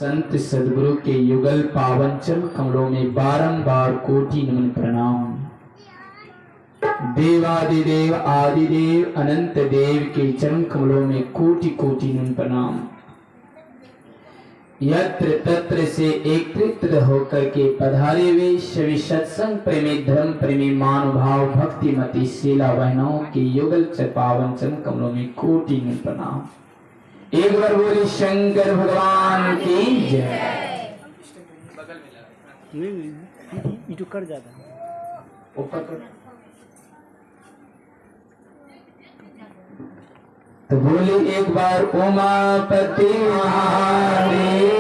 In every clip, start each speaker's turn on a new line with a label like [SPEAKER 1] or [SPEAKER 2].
[SPEAKER 1] संत सद्गुरु के युगल पावन चरण कमलों में बारंबार कोटि नमन प्रणाम। देवादिदेव आदिदेव अनंत देव के चरण कमलों में कोटि कोटि नमन प्रणाम। यत्र तत्र से एकत्रित होकर के पधारे हुए सभी सत्संग प्रेमी धर्म प्रेमी मानुभाव भक्तिमती शीला बहनों के युगल पावन चरण कमलों में कोटि नमन प्रणाम। एक बार बोली शंकर भगवान की जय।
[SPEAKER 2] नहीं कर जाता
[SPEAKER 1] ऊपर कर। तो बोले एक बार उमापति महादेव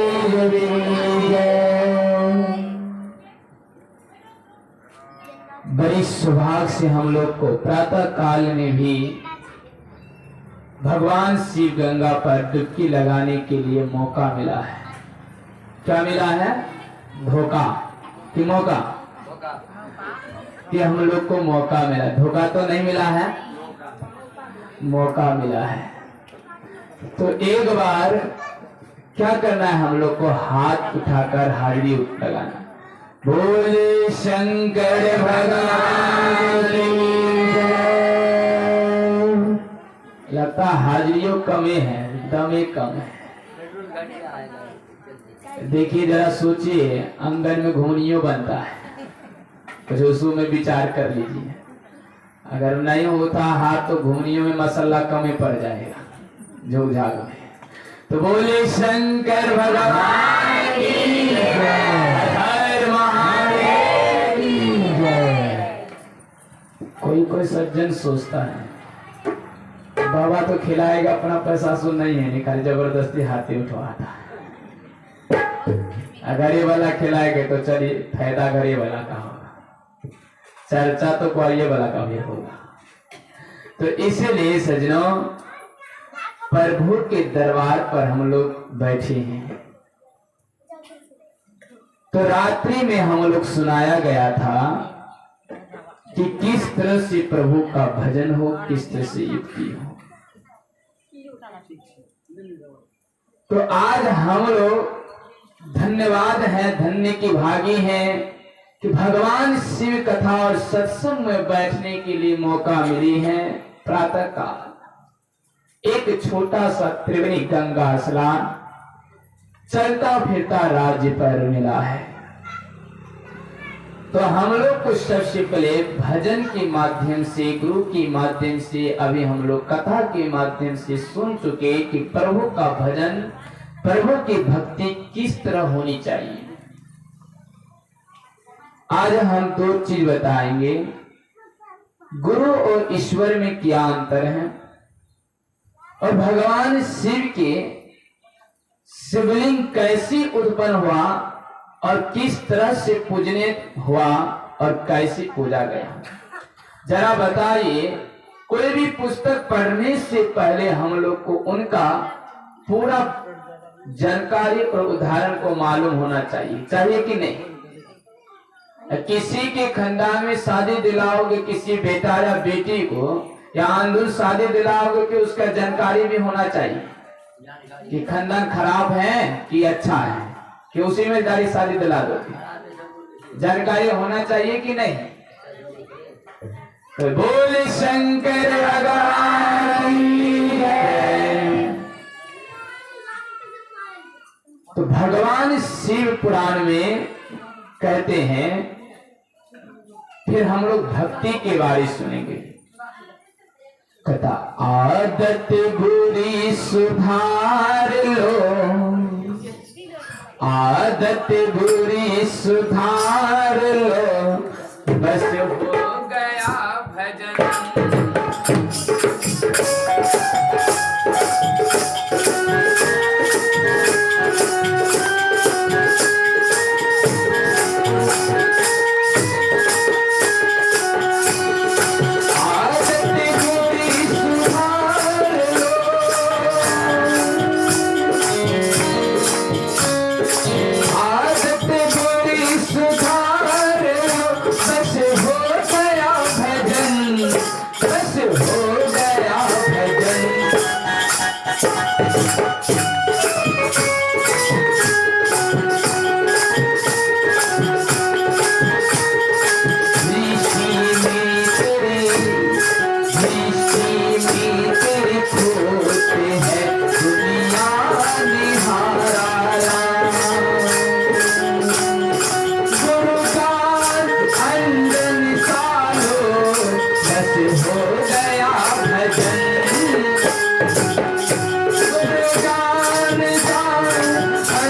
[SPEAKER 1] बड़ी सौभाग्य से हम लोग को प्रातः काल में भी भगवान शिव गंगा पर डुबकी लगाने के लिए मौका मिला है। क्या मिला है? धोखा कि मौका? कि हम लोग को मौका मिला, धोखा तो नहीं मिला है, मौका मिला है। तो एक बार क्या करना है हम लोग को? हाथ उठाकर हाजरी लगाना। बोले शंकर भगवान की जय। लगता हाजिरियों कमे है, दमे कम है। देखिए जरा सोचिए, आंगन में घुमनियों बनता है, कुछ उसमें विचार कर लीजिए। अगर नहीं होता हाथ तो घुमनियों में मसाला कम पड़ जाएगा जोग झाग में। तो बोले शंकर भगवान की जय, हर महादेव की जय। कोई सज्जन सोचता है बाबा तो खिलाएगा, अपना पैसा सुन नहीं है, निकाल जबरदस्ती हाथी उठवाता है। गरीब वाला खिलाएगा तो चलिए फायदा गरीब वाला का होगा, चर्चा तो ग्वालियर वाला का भी होगा। तो इसीलिए सज्जनों, प्रभु के दरबार पर हम लोग बैठे हैं। तो रात्रि में हम लोग सुनाया गया था कि किस तरह से प्रभु का भजन हो, किस तरह से युक्ति हो। तो आज हम लोग धन्यवाद है, धन्य की भागी हैं कि भगवान शिव कथा और सत्संग में बैठने के लिए मौका मिली है। प्रातः काल एक छोटा सा त्रिवेणी गंगा स्नान चलता फिरता राज्य पर मिला है। तो हम लोग को सबसे पहले भजन के माध्यम से, गुरु के माध्यम से, अभी हम लोग कथा के माध्यम से सुन चुके कि प्रभु का भजन, प्रभु की भक्ति किस तरह होनी चाहिए। आज हम दो चीज बताएंगे, गुरु और ईश्वर में क्या अंतर है, और भगवान शिव के शिवलिंग कैसे उत्पन्न हुआ और किस तरह से पूजने हुआ और कैसे पूजा गया। जरा बताइए, कोई भी पुस्तक पढ़ने से पहले हम लोग को उनका पूरा जानकारी और उदाहरण को मालूम होना चाहिए कि नहीं? किसी के खानदान में शादी दिलाओगे किसी बेटा या बेटी को, या आंदोलन शादी दिलाओगे कि उसका जानकारी भी होना चाहिए कि खानदान खराब है कि अच्छा है, कि उसी में दारी शादी दिला दो। जानकारी होना चाहिए कि नहीं? तो बोले शंकर भगवान की जय। तो भगवान शिव पुराण में कहते हैं, फिर हम लोग भक्ति के बारे सुनेंगे। कहता आदत बुरी सुधार लो, आदत बुरी सुधार लो, बस हो गया भजन। हो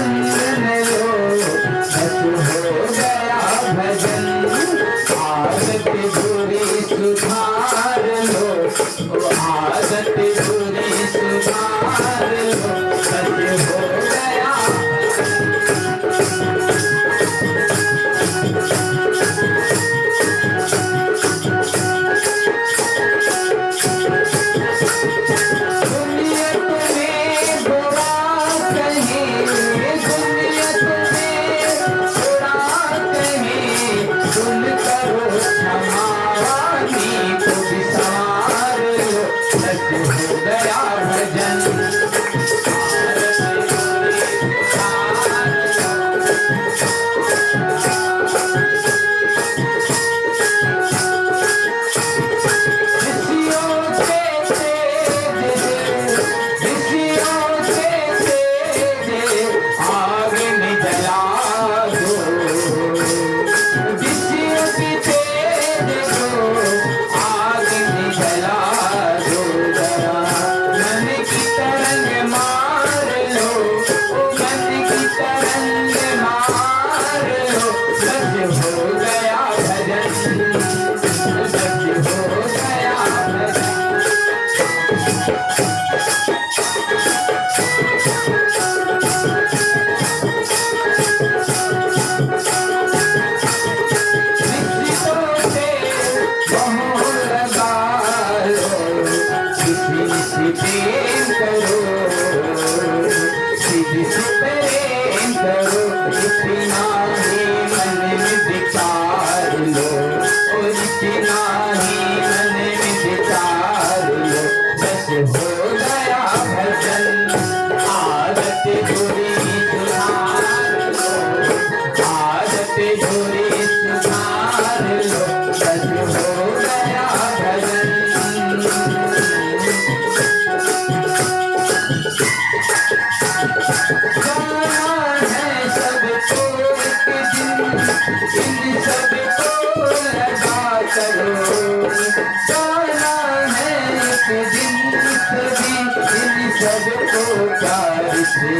[SPEAKER 1] आनंद लो, बस हो गया भजन। आदत बुरी सुधार लो, ओ आदत बुरी सुधार लो, बस हो गया।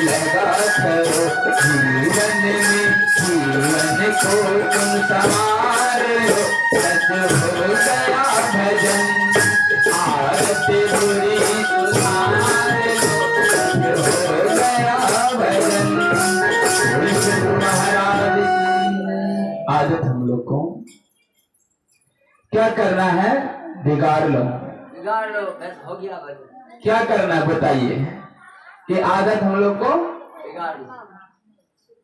[SPEAKER 1] लगा करो जीवन में, जीवन को तुम संवार लो, सच हो गया भजन। आदत बुरी सुधार लो, सच हो गया भजन। विष्णु महाराज की आदत हम लोग को क्या करना है? बिगाड़ लो,
[SPEAKER 2] बिगाड़ लो, बस हो गया भजन।
[SPEAKER 1] क्या करना है बताइए? कि आदत हम लोग को
[SPEAKER 2] बिगाड़ लो।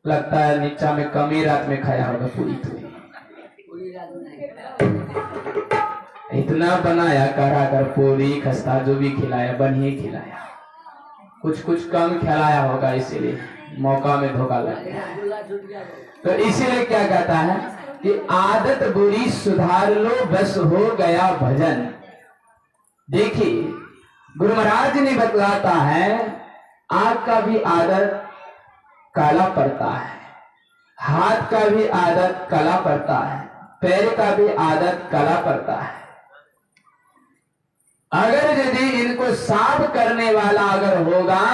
[SPEAKER 1] लगता है नीचा में कमी रात में खाया होगा पूरी
[SPEAKER 2] पूरी रात नहीं।
[SPEAKER 1] इतना बनाया करा कर पूरी खस्ता जो भी खिलाया बढ़िया खिलाया, कुछ कुछ कम खिलाया होगा, इसीलिए मौका में धोखा लग गया। तो इसीलिए क्या कहता है कि आदत बुरी सुधार लो, बस हो गया भजन। देखिए गुरु महाराज ने बतलाता है आंख का भी आदत काला पड़ता है, हाथ का भी आदत काला पड़ता है, पैर का भी आदत काला पड़ता है। अगर यदि इनको साफ करने वाला अगर होगा,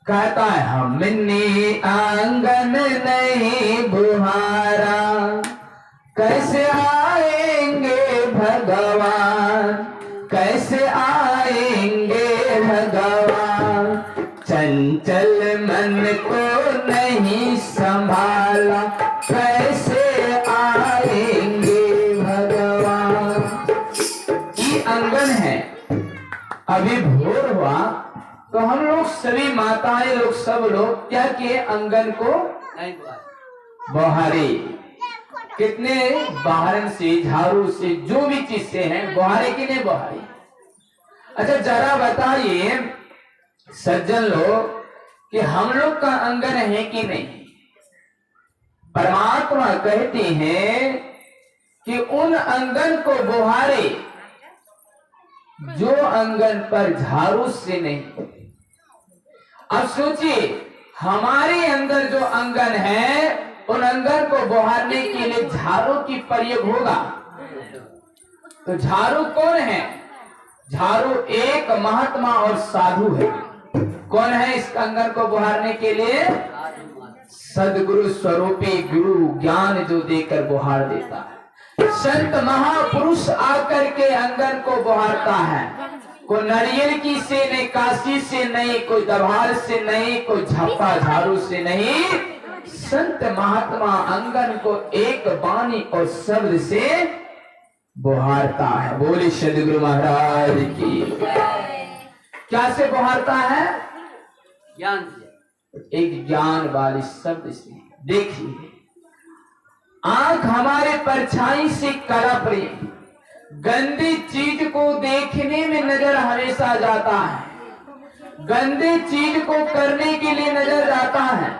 [SPEAKER 1] कहता है हमने आंगन नहीं बुहारा, कैसे आएंगे भगवान, कैसे आएंगे भगवान। चंचल मन को नहीं संभाला, कैसे आएंगे भगवान। ये आंगन है, अभी भोर हुआ तो हम लोग सभी माताएं लोग सब लोग क्या किए? आंगन को
[SPEAKER 2] नहीं
[SPEAKER 1] बहारे। कितने बहारन से, झाड़ू से, जो भी चीज से हैं बहारे कि नहीं बहारे? अच्छा जरा बताइए सज्जन लोग कि हम लोग का आंगन है कि नहीं? परमात्मा कहते हैं कि उन आंगन को बहारे जो आंगन पर झाड़ू से नहीं। अब सोचिए हमारे अंदर जो आंगन है उन आंगन को बहारने के लिए झाड़ू की प्रयोग होगा। तो झाड़ू कौन है? झाड़ू एक महात्मा और साधु है। कौन है इस कंगन को बुहारने के लिए?
[SPEAKER 2] साधु महात्मा।
[SPEAKER 1] सदगुरु स्वरूपी गुरु ज्ञान जो देकर बुहार देता है। संत महापुरुष आकर के अंगन को बुहारता है। कोई नारियल की से नहीं, काशी से नहीं, कोई दभार से नहीं, कोई झापा झाड़ू से नहीं। संत महात्मा अंगन को एक वाणी और शब्द से बुहारता है। बोले सदगुरु महाराज की। क्या से बुहारता है?
[SPEAKER 2] ज्ञान से।
[SPEAKER 1] एक ज्ञान वाली शब्द से। देखिए, आंख हमारे परछाई से करा प्रेम, गंदी चीज को देखने में नजर हमेशा जाता है, गंदी चीज को करने के लिए नजर जाता है,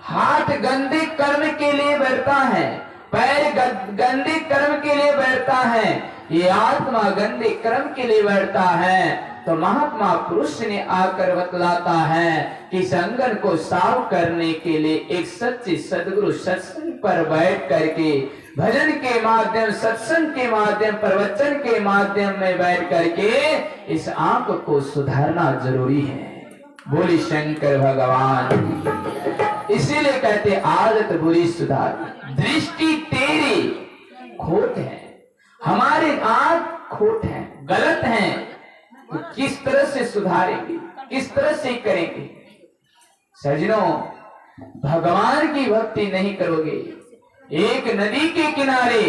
[SPEAKER 1] हाथ गंदे कर्म के लिए बढ़ता है, पैर गंदे कर्म के लिए बढ़ता है, ये आत्मा गंदे कर्म के लिए बढ़ता है। तो महात्मा पुरुष ने आकर बतलाता है कि इस अंगन को साफ करने के लिए एक सच्चे सदगुरु सत्संग पर बैठ करके भजन के माध्यम, सत्संग के माध्यम, प्रवचन के माध्यम में बैठ करके इस आंख को सुधारना जरूरी है। बोली शंकर भगवान। इसीलिए कहते आदत बुरी सुधार, दृष्टि तेरी खोट है, हमारी आंख खोट है, गलत है, तो किस तरह से सुधारेंगे, किस तरह से करेंगे? सज्जनों, भगवान की भक्ति नहीं करोगे। एक नदी के किनारे,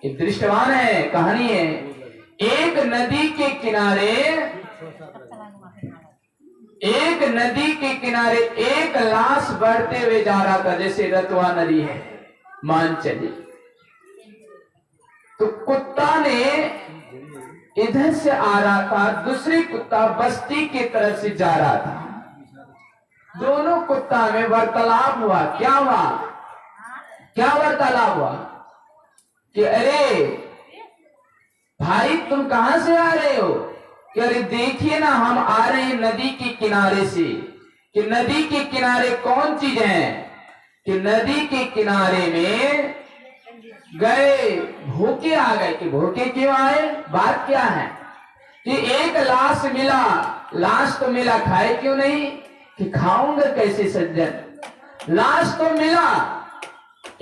[SPEAKER 1] एक दृष्टवान है, कहानी है, एक नदी के किनारे, एक नदी के किनारे एक लाश बढ़ते हुए जा रहा था। जैसे रतवा नदी है, मान चली, तो कुत्ता ने इधर से आ रहा था, दूसरी कुत्ता बस्ती की तरफ से जा रहा था। दोनों कुत्ता में वार्तालाप हुआ। क्या हुआ? क्या वार्तालाप हुआ कि अरे भाई तुम कहां से आ रहे हो? कि अरे देखिए ना, हम आ रहे हैं नदी के किनारे से। कि नदी के किनारे कौन चीज है? कि नदी के किनारे में गए, भूखे आ गए। कि भूखे क्यों आए? बात क्या है? कि एक लाश मिला, लाश तो मिला, खाए क्यों नहीं? कि खाऊंगा कैसे सज्जन? लाश तो मिला,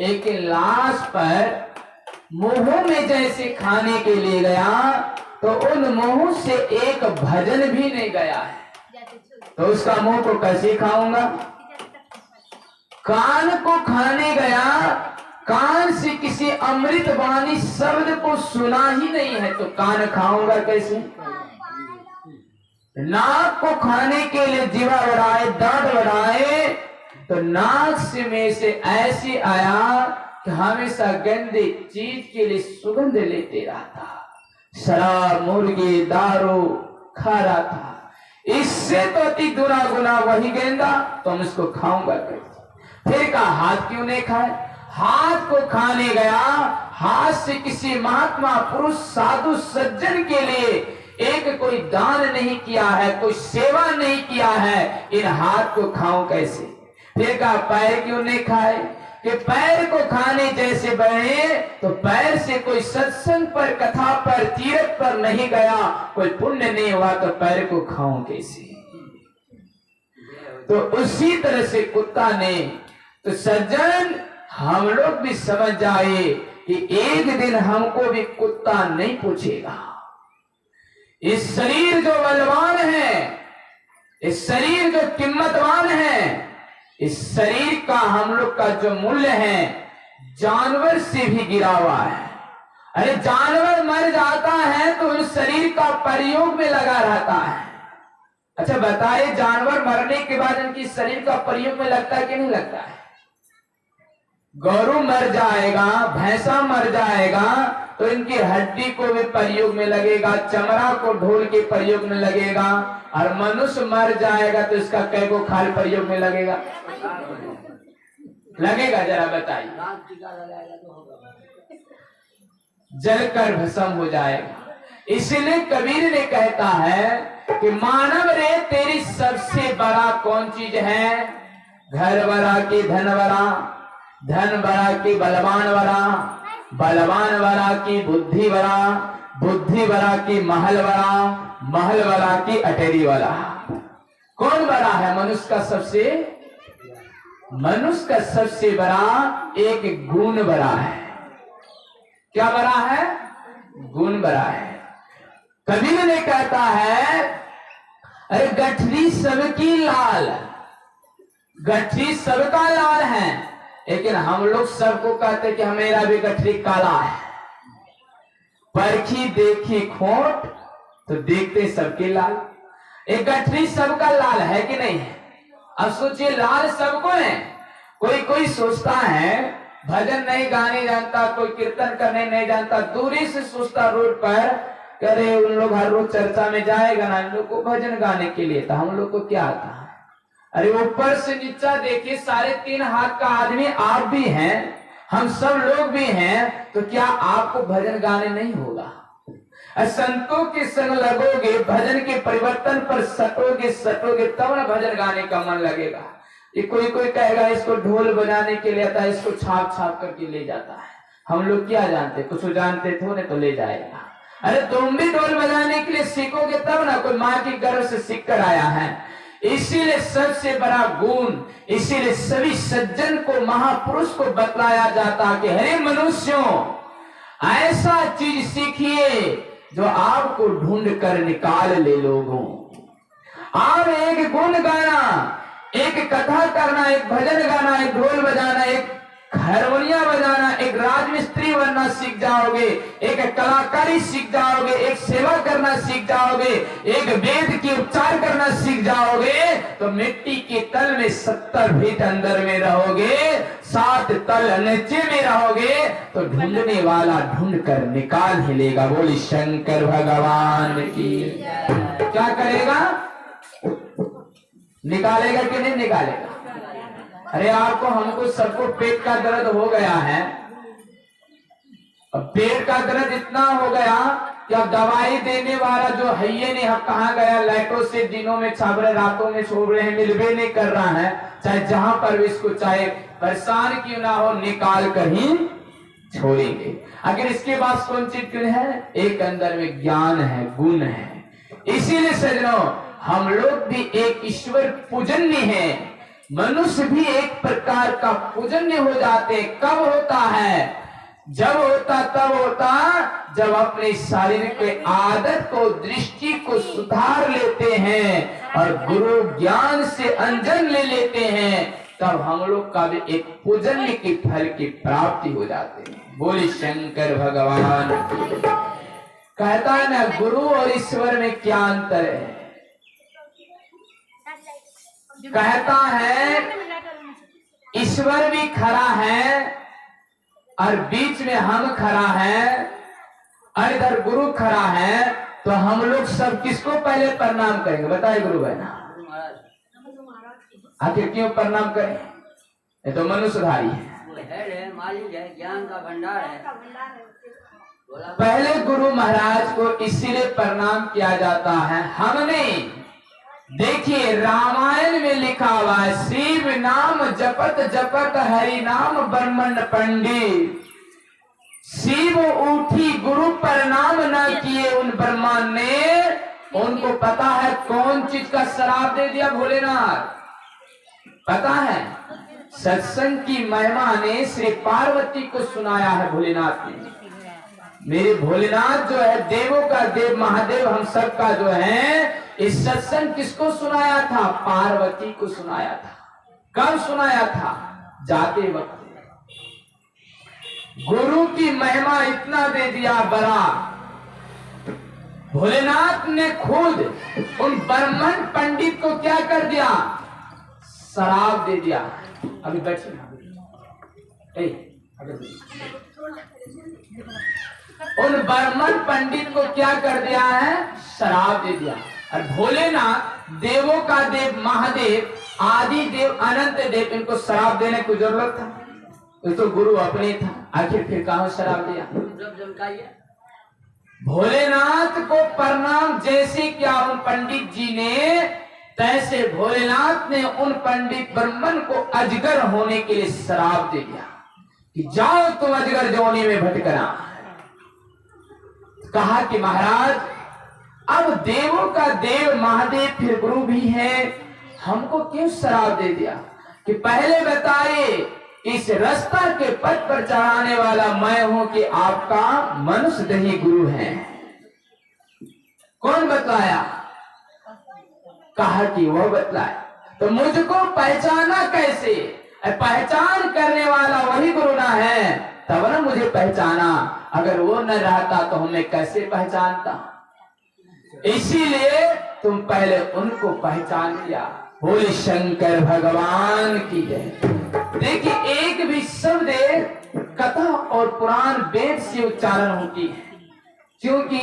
[SPEAKER 1] एक लाश पर मुंह में जैसे खाने के लिए गया तो उन मुंह से एक भजन भी नहीं गया है, तो उसका मुंह को कैसे खाऊंगा? कान को खाने गया, कान से किसी अमृत वाणी शब्द को सुना ही नहीं है, तो कान खाऊंगा कैसे? नाक को खाने के लिए जीवा बढ़ाए, दांत बढ़ाए, तो नाक से में से ऐसे आया कि हमेशा गंदे चीज के लिए सुगंध लेते रहता, शराब, मुर्गी, दारू खा रहा था। इससे तो अति बुरा गुना वही गेंदा, तो हम इसको खाऊंगा कैसे? फिर कहा हाथ क्यों नहीं खाए? हाथ को खाने गया, हाथ से किसी महात्मा पुरुष साधु सज्जन के लिए एक कोई दान नहीं किया है, कोई सेवा नहीं किया है, इन हाथ को खाऊं कैसे? फिर कहा पैर क्यों नहीं खाए? कि पैर को खाने जैसे बढ़े तो पैर से कोई सत्संग पर, कथा पर, तीर्थ पर नहीं गया, कोई पुण्य नहीं हुआ, तो पैर को खाऊं कैसे? तो उसी तरह से कुत्ता ने, तो सज्जन हम लोग भी समझ जाए कि एक दिन हमको भी कुत्ता नहीं पूछेगा। इस शरीर जो बलवान है, इस शरीर जो कीमतवान है, इस शरीर का हम लोग का जो मूल्य है जानवर से भी गिरा हुआ है। अरे जानवर मर जाता है तो उस शरीर का प्रयोग में लगा रहता है। अच्छा बताइए, जानवर मरने के बाद उनकी शरीर का प्रयोग में लगता है कि नहीं लगता है? गौरू मर जाएगा, भैंसा मर जाएगा तो इनकी हड्डी को भी प्रयोग में लगेगा, चमड़ा को ढोल के प्रयोग में लगेगा, और मनुष्य मर जाएगा तो इसका कैगो खाल प्रयोग में लगेगा? लगेगा? जरा बताइए। जलकर भस्म हो जाएगा। इसलिए कबीर ने कहता है कि मानव रे तेरी सबसे बड़ा कौन चीज है? घर बड़ा की धन बड़ा, धन बड़ा की बलवान बड़ा, बलवान बड़ा की बुद्धि बड़ा, बुद्धि बड़ा की महल बड़ा, महल बड़ा की अटेरी वाला। कौन बड़ा है? मनुष्य का सबसे बड़ा एक गुण बड़ा है। क्या बड़ा है? गुण बड़ा है। कबीर ने कहता है, अरे गठरी सबकी लाल, गठरी सबका लाल है, लेकिन हम लोग सबको कहते कि मेरा भी गठरी काला है। परखी देखी खोट तो देखते सबके लाल। एक गठरी सबका लाल है कि नहीं है? अब सोचिए, लाल सबको है। कोई सोचता है भजन नहीं गाने जानता, कोई कीर्तन करने नहीं जानता, दूरी से सोचता रोड पर, करे उन लोग हर रोज चर्चा में जाएगा ना, इन लोग को भजन गाने के लिए था, हम लोग को क्या आता है? अरे ऊपर से नीचा देखिए, 3.5 हाथ का आदमी आप भी हैं, हम सब लोग भी हैं, तो क्या आपको भजन गाने नहीं होगा? संतों के संग लगोगे, भजन के परिवर्तन पर सटोगे तब ना भजन गाने का मन लगेगा। ये कोई कहेगा इसको ढोल बजाने के लिए आता है, इसको छाप करके ले जाता है। हम लोग क्या जानते? कुछ जानते थोड़े, तो ले जाएगा। अरे तुम भी ढोल बजाने के लिए सीखोगे तब ना, कोई माँ की गर्भ से सीख कर आया है। इसीलिए सबसे बड़ा गुण, इसीलिए सभी सज्जन को, महापुरुष को बतलाया जाता कि हे मनुष्यों, ऐसा चीज सीखिए जो आपको ढूंढ कर निकाल ले लोगों। आप एक गुण गाना, एक कथा करना, एक भजन गाना, एक ढोल बजाना, एक हारमोनिया बजाना, एक राजमिस्त्री बनना सीख जाओगे, एक कलाकारी सीख जाओगे, एक सेवा करना सीख जाओगे, एक वेद के उपचार करना सीख जाओगे, तो मिट्टी के तल में 70 फीट अंदर में रहोगे, 7 तल नीचे में रहोगे, तो ढूंढने वाला ढूंढ कर निकाल ही लेगा। बोली शंकर भगवान की। क्या करेगा? निकालेगा कि नहीं निकालेगा? अरे आपको, हमको, सबको पेट का दर्द हो गया है। अब पेट का दर्द इतना हो गया कि अब दवाई देने वाला जो है ये नहीं, हम कहाँ गया, लाइटों से दिनों में छाप रहे, रातों में छोड़ रहे हैं, मिलवे नहीं कर रहा है। चाहे जहां पर भी इसको, चाहे परेशान क्यों ना हो, निकाल कर ही छोड़ेंगे। अगर इसके पास कौन चीज क्यों है? एक अंदर में ज्ञान है, गुण है। इसीलिए सजनों, हम लोग भी एक ईश्वर पूजन्य है। मनुष्य भी एक प्रकार का पूजन्य हो जाते। कब होता है? जब होता तब होता जब अपने शारीरिक के आदत को, दृष्टि को सुधार लेते हैं और गुरु ज्ञान से अंजन ले लेते हैं, तब हम लोग का भी एक पूजन्य के फल की प्राप्ति हो जाती है। बोले शंकर भगवान। कहता है ना, गुरु और ईश्वर में क्या अंतर है? कहता है ईश्वर भी खड़ा है और बीच में हम खड़ा है और इधर गुरु खड़ा है, तो हम लोग सब किसको पहले प्रणाम करेंगे? बताइए गुरु भाई। आखिर क्यों प्रणाम करें? ये तो मनुष्यधारी है,
[SPEAKER 2] मालिक है, ज्ञान का भंडार है।
[SPEAKER 1] पहले गुरु महाराज को इसीलिए प्रणाम किया जाता है। हमने देखिए रामायण में लिखा हुआ है, शिव नाम जपत जपत हरि नाम ब्रह्मंड पंडित। शिव उठी गुरु प्रणाम न किए उन ब्रह्मांड ने, उनको पता है कौन चीज का श्राप दे दिया भोलेनाथ? पता है? सत्संग की महिमा ने श्री पार्वती को सुनाया है भोलेनाथ ने। मेरे भोलेनाथ जो है, देवों का देव महादेव, हम सब का जो है, इस सत्संग किसको सुनाया था? पार्वती को सुनाया था। कब सुनाया था? जाते वक्त। गुरु की महिमा इतना दे दिया बड़ा, भोलेनाथ ने खुद उन ब्राह्मण पंडित को क्या कर दिया? शराब दे दिया। अभी बैठिए, उन ब्राह्मण पंडित को क्या कर दिया है? शराब दे दिया। और भोलेनाथ देवों का देव महादेव, आदि देव, अनंत देव, इनको शराब देने की जरूरत था? ये तो गुरु अपने था, आखिर फिर कहां शराब दिया? भोलेनाथ को प्रणाम जैसे किया उन पंडित जी ने, तैसे भोलेनाथ ने उन पंडित ब्राह्मण को अजगर होने के लिए शराब दे दिया कि जाओ तुम अजगर जोनी में भटकना। कहा कि महाराज, अब देवों का देव महादेव फिर गुरु भी है, हमको क्यों श्राप दे दिया कि पहले बताइए इस रास्ता के पथ पर चढ़ाने वाला मैं हूं कि आपका मनुष्य दही गुरु है। कौन बतलाया? कहा कि वो बतलाया। तो मुझको पहचाना कैसे? पहचान करने वाला वही गुरु ना है, तब ना मुझे पहचाना। अगर वो न रहता तो हमें कैसे पहचानता? इसीलिए तुम पहले उनको पहचान लिया। बोले शंकर भगवान की जय। देखिए, एक भी शब्द कथा और पुराण वेद से उच्चारण होती है, क्योंकि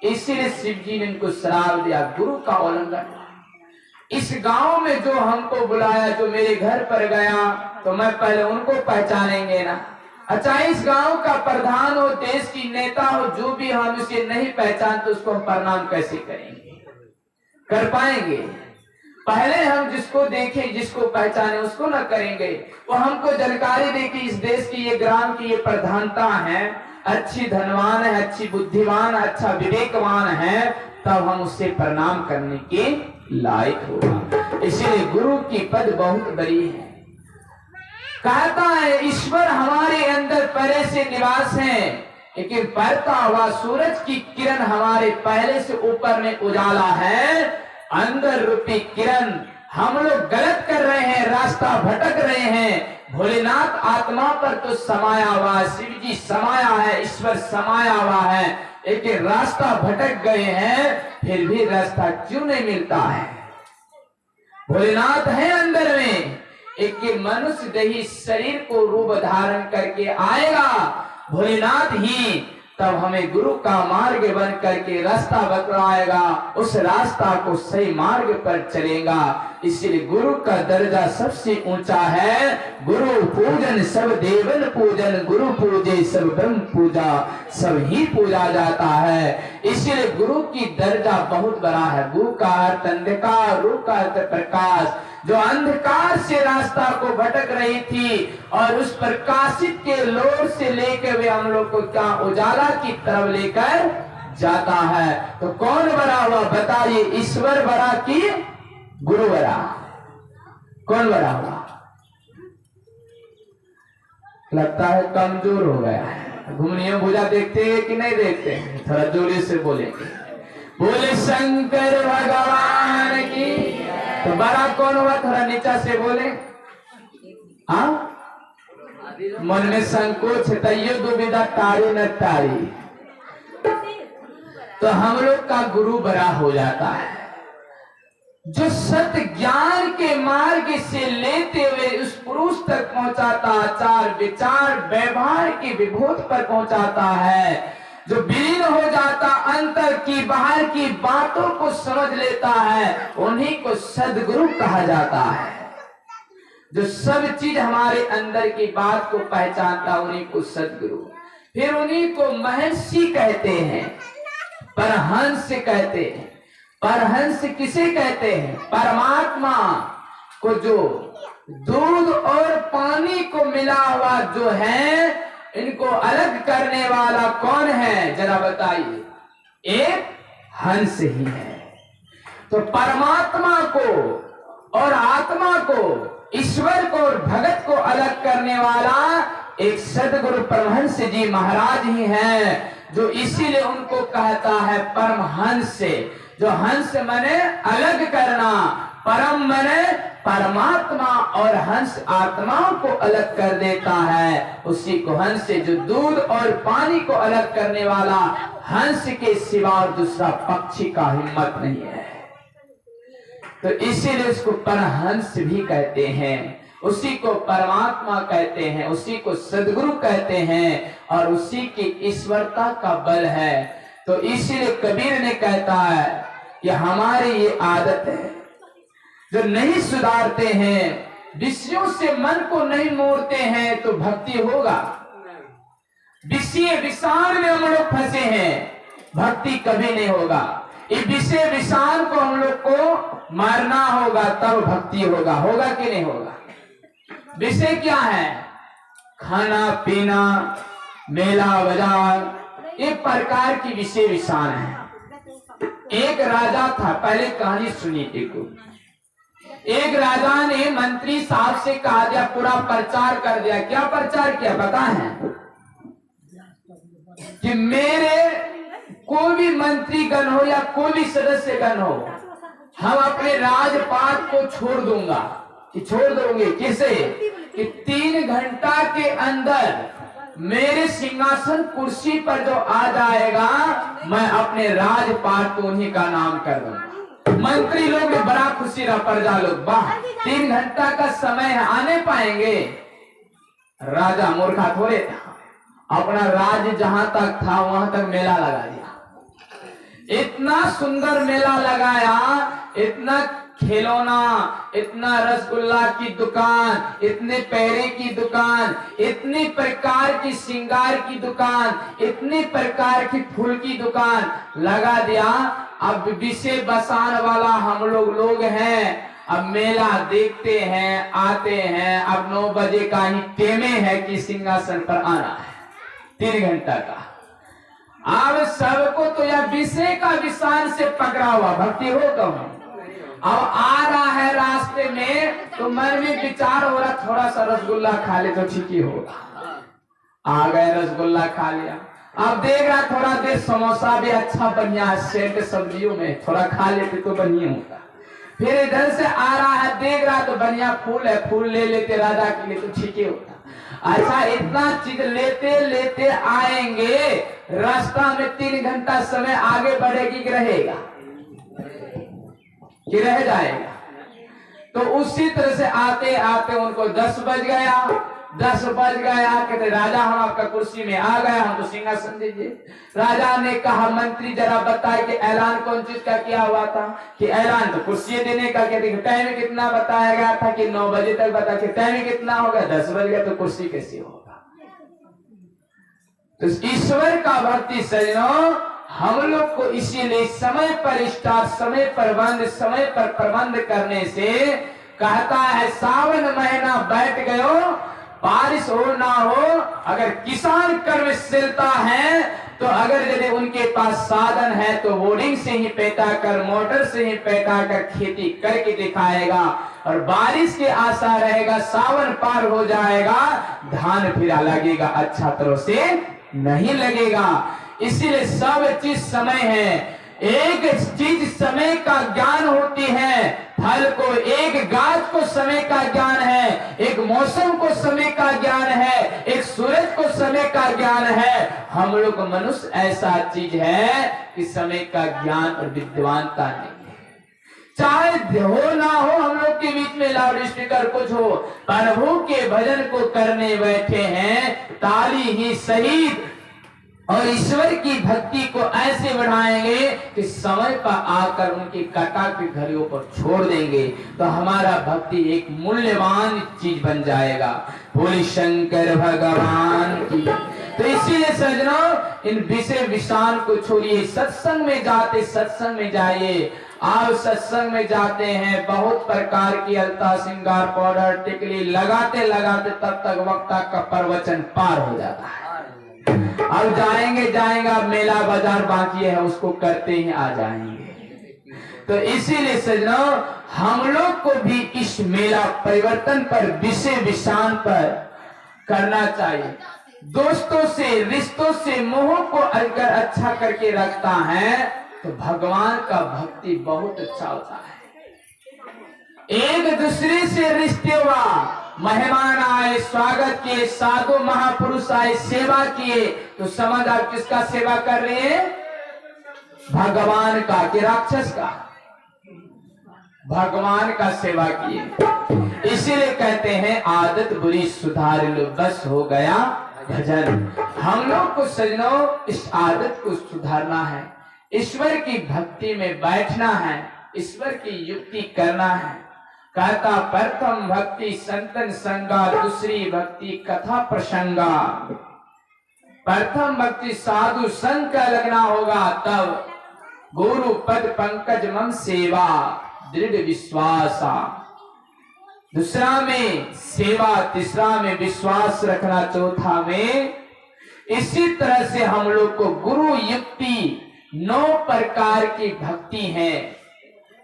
[SPEAKER 1] इसीलिए शिव जी ने इनको श्राप दिया, गुरु का उल्लंघन। इस गांव में जो हमको बुलाया, जो मेरे घर पर गया, तो मैं पहले उनको पहचानेंगे ना। अच्छा, इस गांव का प्रधान हो, देश की नेता हो, जो भी हम उसे नहीं पहचानते उसको हम प्रणाम कैसे करेंगे? कर पाएंगे? पहले हम जिसको देखें, जिसको पहचाने, उसको ना करेंगे। वो हमको जानकारी दे कि इस देश की, ये ग्राम की ये प्रधानता है, अच्छी धनवान है, अच्छी बुद्धिमान, अच्छा विवेकवान है, तब हम उससे प्रणाम करने के लायक होगा। इसीलिए गुरु की पद बहुत बड़ी है। कहता है ईश्वर हमारे अंदर पहले से निवास है, लेकिन बढ़ता हुआ सूरज की किरण हमारे पहले से ऊपर में उजाला है। अंदर रूपी किरण हम लोग गलत कर रहे हैं, रास्ता भटक रहे हैं। भोलेनाथ आत्मा पर तो समाया हुआ है, शिव जी समाया है, ईश्वर समाया हुआ है, लेकिन रास्ता भटक गए हैं। फिर भी रास्ता क्यों नहीं मिलता है? भोलेनाथ है अंदर में, एक मनुष्य देही शरीर को रूप धारण करके आएगा भोलेनाथ ही, तब हमें गुरु का मार्ग बन करके रास्ता बतलाएगा, उस रास्ता को सही मार्ग पर चलेगा। इसलिए गुरु का दर्जा सबसे ऊंचा है। गुरु पूजन सब देवन पूजन, गुरु पूजे सब ब्रह्म पूजा, सब ही पूजा जाता है। इसलिए गुरु की दर्जा बहुत बड़ा है। गुरु का अर्थ अंधकार, रूप का अर्थ प्रकाश। जो अंधकार से रास्ता को भटक रही थी और उस प्रकाशित के लोर से लेकर वे हम लोग को क्या उजाला की तरफ लेकर जाता है। तो कौन बड़ा हुआ बताइए? ईश्वर बड़ा कि गुरु बड़ा? कौन बड़ा हुआ? लगता है कमजोर हो गया है। घुमनियों भुजा देखते हैं कि नहीं देखते? थोड़ा जोरे से बोलेंगे, बोले शंकर भगवान की। तो बड़ा कौन हुआ? थोड़ा नीचा से बोले। हाँ, मन में संकोच है, तैयो दुविधा तारी न तारी। तो हम लोग का गुरु बड़ा हो जाता है, जो सत्य ज्ञान के मार्ग से लेते हुए उस पुरुष तक पहुंचाता, आचार विचार व्यवहार की विभूत पर पहुंचाता है, जो विलीन हो जाता, अंतर की बाहर की बातों को समझ लेता है, उन्हीं को सदगुरु कहा जाता है। जो सब चीज हमारे अंदर की बात को पहचानता, उन्हीं को सदगुरु। फिर उन्हीं को महर्षि कहते हैं, परहंस कहते हैं। परहंस किसे कहते हैं? परमात्मा को, जो दूध और पानी को मिला हुआ जो है, इनको अलग करने वाला कौन है जरा बताइए? एक हंस ही है। तो परमात्मा को और आत्मा को, ईश्वर को और भगत को अलग करने वाला एक सदगुरु परमहंस जी महाराज ही हैं, जो इसीलिए उनको कहता है परमहंस। जो हंस मने अलग करना, परम मने परमात्मा, और हंस आत्मा को अलग कर देता है। उसी को हंस से, जो दूध और पानी को अलग करने वाला, हंस के सिवा और दूसरा पक्षी का हिम्मत नहीं है। तो इसीलिए उसको परहंस भी कहते हैं, उसी को परमात्मा कहते हैं, उसी को सदगुरु कहते हैं, और उसी की ईश्वरता का बल है। तो इसीलिए कबीर ने कहता है कि हमारी ये आदत है, जो नहीं सुधारते हैं, विषयों से मन को नहीं मोड़ते हैं, तो भक्ति होगा? विषय विषाण में हम लोग फंसे हैं, भक्ति कभी नहीं होगा। इस विषय विषाण को हम लोग को मारना होगा, तब भक्ति होगा। होगा कि नहीं होगा? विषय क्या है? खाना पीना, मेला बाजार, एक प्रकार की विषय विषाण है। एक राजा था, पहले कहानी सुनिए। एक राजा ने मंत्री साहब से कहा दिया, पूरा प्रचार कर दिया। क्या प्रचार किया पता है? कि मेरे कोई भी मंत्री गण हो या कोई भी सदस्य गण हो, हम अपने राजपाट को छोड़ दूंगा। कि छोड़ दोगे किसे? कि 3 घंटा के अंदर मेरे सिंहासन कुर्सी पर जो आ जाएगा, मैं अपने राजपाट को उन्हीं का नाम कर दूंगा। मंत्री लोग में बड़ा खुशी रहा, प्रजा लोग, वाह 3 घंटा का समय है, आने पाएंगे। राजा मूर्खा थोड़े था, अपना राज्य जहां तक था वहां तक मेला लगा दिया। इतना सुंदर मेला लगाया, इतना खिलौना, इतना रसगुल्ला की दुकान, इतने पहरे की दुकान, इतने प्रकार की श्रृंगार की दुकान, इतने प्रकार की फूल की दुकान लगा दिया। अब विषय बसान वाला हम लोग हैं। अब मेला देखते हैं, आते हैं। अब 9 बजे का ही टेमे है कि सिंहासन पर आना है, 3 घंटा का। अब सबको तो यह विषय का विषान से पकड़ा हुआ, भक्ति हो कम। अब आ रहा है रास्ते में तो मन में विचार हो रहा, थोड़ा सा रसगुल्ला खा ले तो ठीक ही होगा। आ गए, रसगुल्ला खा लिया। अब देख रहा थोड़ा देर समोसा भी अच्छा बढ़िया है, सेंट सब्जियों में थोड़ा खा लेते तो बढ़िया होगा। फिर इधर से आ रहा है, देख रहा तो बढ़िया फूल है, फूल ले लेते राजा के लिए तो ठीक ही होता। अच्छा, इतना चीज लेते लेते आएंगे, रास्ता में 3 घंटा समय आगे बढ़ेगी कि रहेगा, कि रह जाएगा। तो उसी तरह से आते आते उनको 10 बज गया। 10 बज गया, कहते राजा हम आपका कुर्सी में आ गए, हमको सिंहासन दीजिए। राजा ने कहा, मंत्री जरा बताए कि ऐलान कौन चीज का किया हुआ था? कि ऐलान तो कुर्सी देने का। कहते टाइम कितना बताया गया था? कि 9 बजे तक बता। के टाइम कितना हो गया? 10 बज गया, तो कुर्सी कैसे होगा? तो ईश्वर का भक्ति सजनों, हम लोग को इसीलिए समय पर स्टार्ट, समय पर बंद, समय पर प्रबंध करने से कहता है, सावन महीना बैठ गयो, बारिश हो ना हो, अगर किसान कर्मशीलता है तो अगर यदि उनके पास साधन है तो बोरिंग से ही पैदा कर, मोटर से ही पैदा कर खेती करके दिखाएगा। और बारिश के आशा रहेगा, सावन पार हो जाएगा, धान फिर लगेगा, अच्छा तरह से नहीं लगेगा। इसीलिए सब चीज समय है। एक चीज समय का ज्ञान होती है, फल को, एक गाछ को समय का ज्ञान है, एक मौसम को समय का ज्ञान है, एक सूरज को समय का ज्ञान है। हम लोग मनुष्य ऐसा चीज है कि समय का ज्ञान और विद्वानता नहीं है। चाहे हो ना हो, हम लोग के बीच में लाउड स्पीकर कुछ हो, प्रभु के भजन को करने बैठे हैं, ताली ही सही, और ईश्वर की भक्ति को ऐसे बढ़ाएंगे कि समय पर आकर उनकी कटा की घड़ियों पर छोड़ देंगे, तो हमारा भक्ति एक मूल्यवान चीज बन जाएगा। बोले शंकर भगवान की। तो इसीलिए सजनों, इन विषय विषान को छोड़िए, सत्संग में जाते, सत्संग में जाइए। आप सत्संग में जाते हैं, बहुत प्रकार की अलता, श्रृंगार, पाउडर, टिकली लगाते लगाते तब तक वक्ता का प्रवचन पार हो जाता है। अब जाएंगे, अब मेला बाजार बाकी है, उसको करते ही आ जाएंगे। तो इसीलिए सजनों, हम लोग को भी इस मेला परिवर्तन पर, विषय विषान पर करना चाहिए। दोस्तों से, रिश्तों से मोह को अगर अच्छा करके रखता है तो भगवान का भक्ति बहुत अच्छा होता है। एक दूसरे से रिश्ते हुआ, मेहमान आए, स्वागत किए, साधु महापुरुष आए, सेवा किए, तो समझ आप किसका सेवा कर रहे हैं? भगवान का कि राक्षस का? भगवान का सेवा किए। इसीलिए कहते हैं, आदत बुरी सुधार लो, बस हो गया भजन। हम लोग को सजनों इस आदत को सुधारना है, ईश्वर की भक्ति में बैठना है, ईश्वर की युक्ति करना है। कहता, प्रथम भक्ति संतन संगा, दूसरी भक्ति कथा प्रसंगा। प्रथम भक्ति साधु संग का लगना होगा, तब गुरु पद पंकज मम सेवा, दृढ़ विश्वासा। दूसरा में सेवा, तीसरा में विश्वास रखना, चौथा में। इसी तरह से हम लोग को गुरु युक्ति 9 प्रकार की भक्ति है।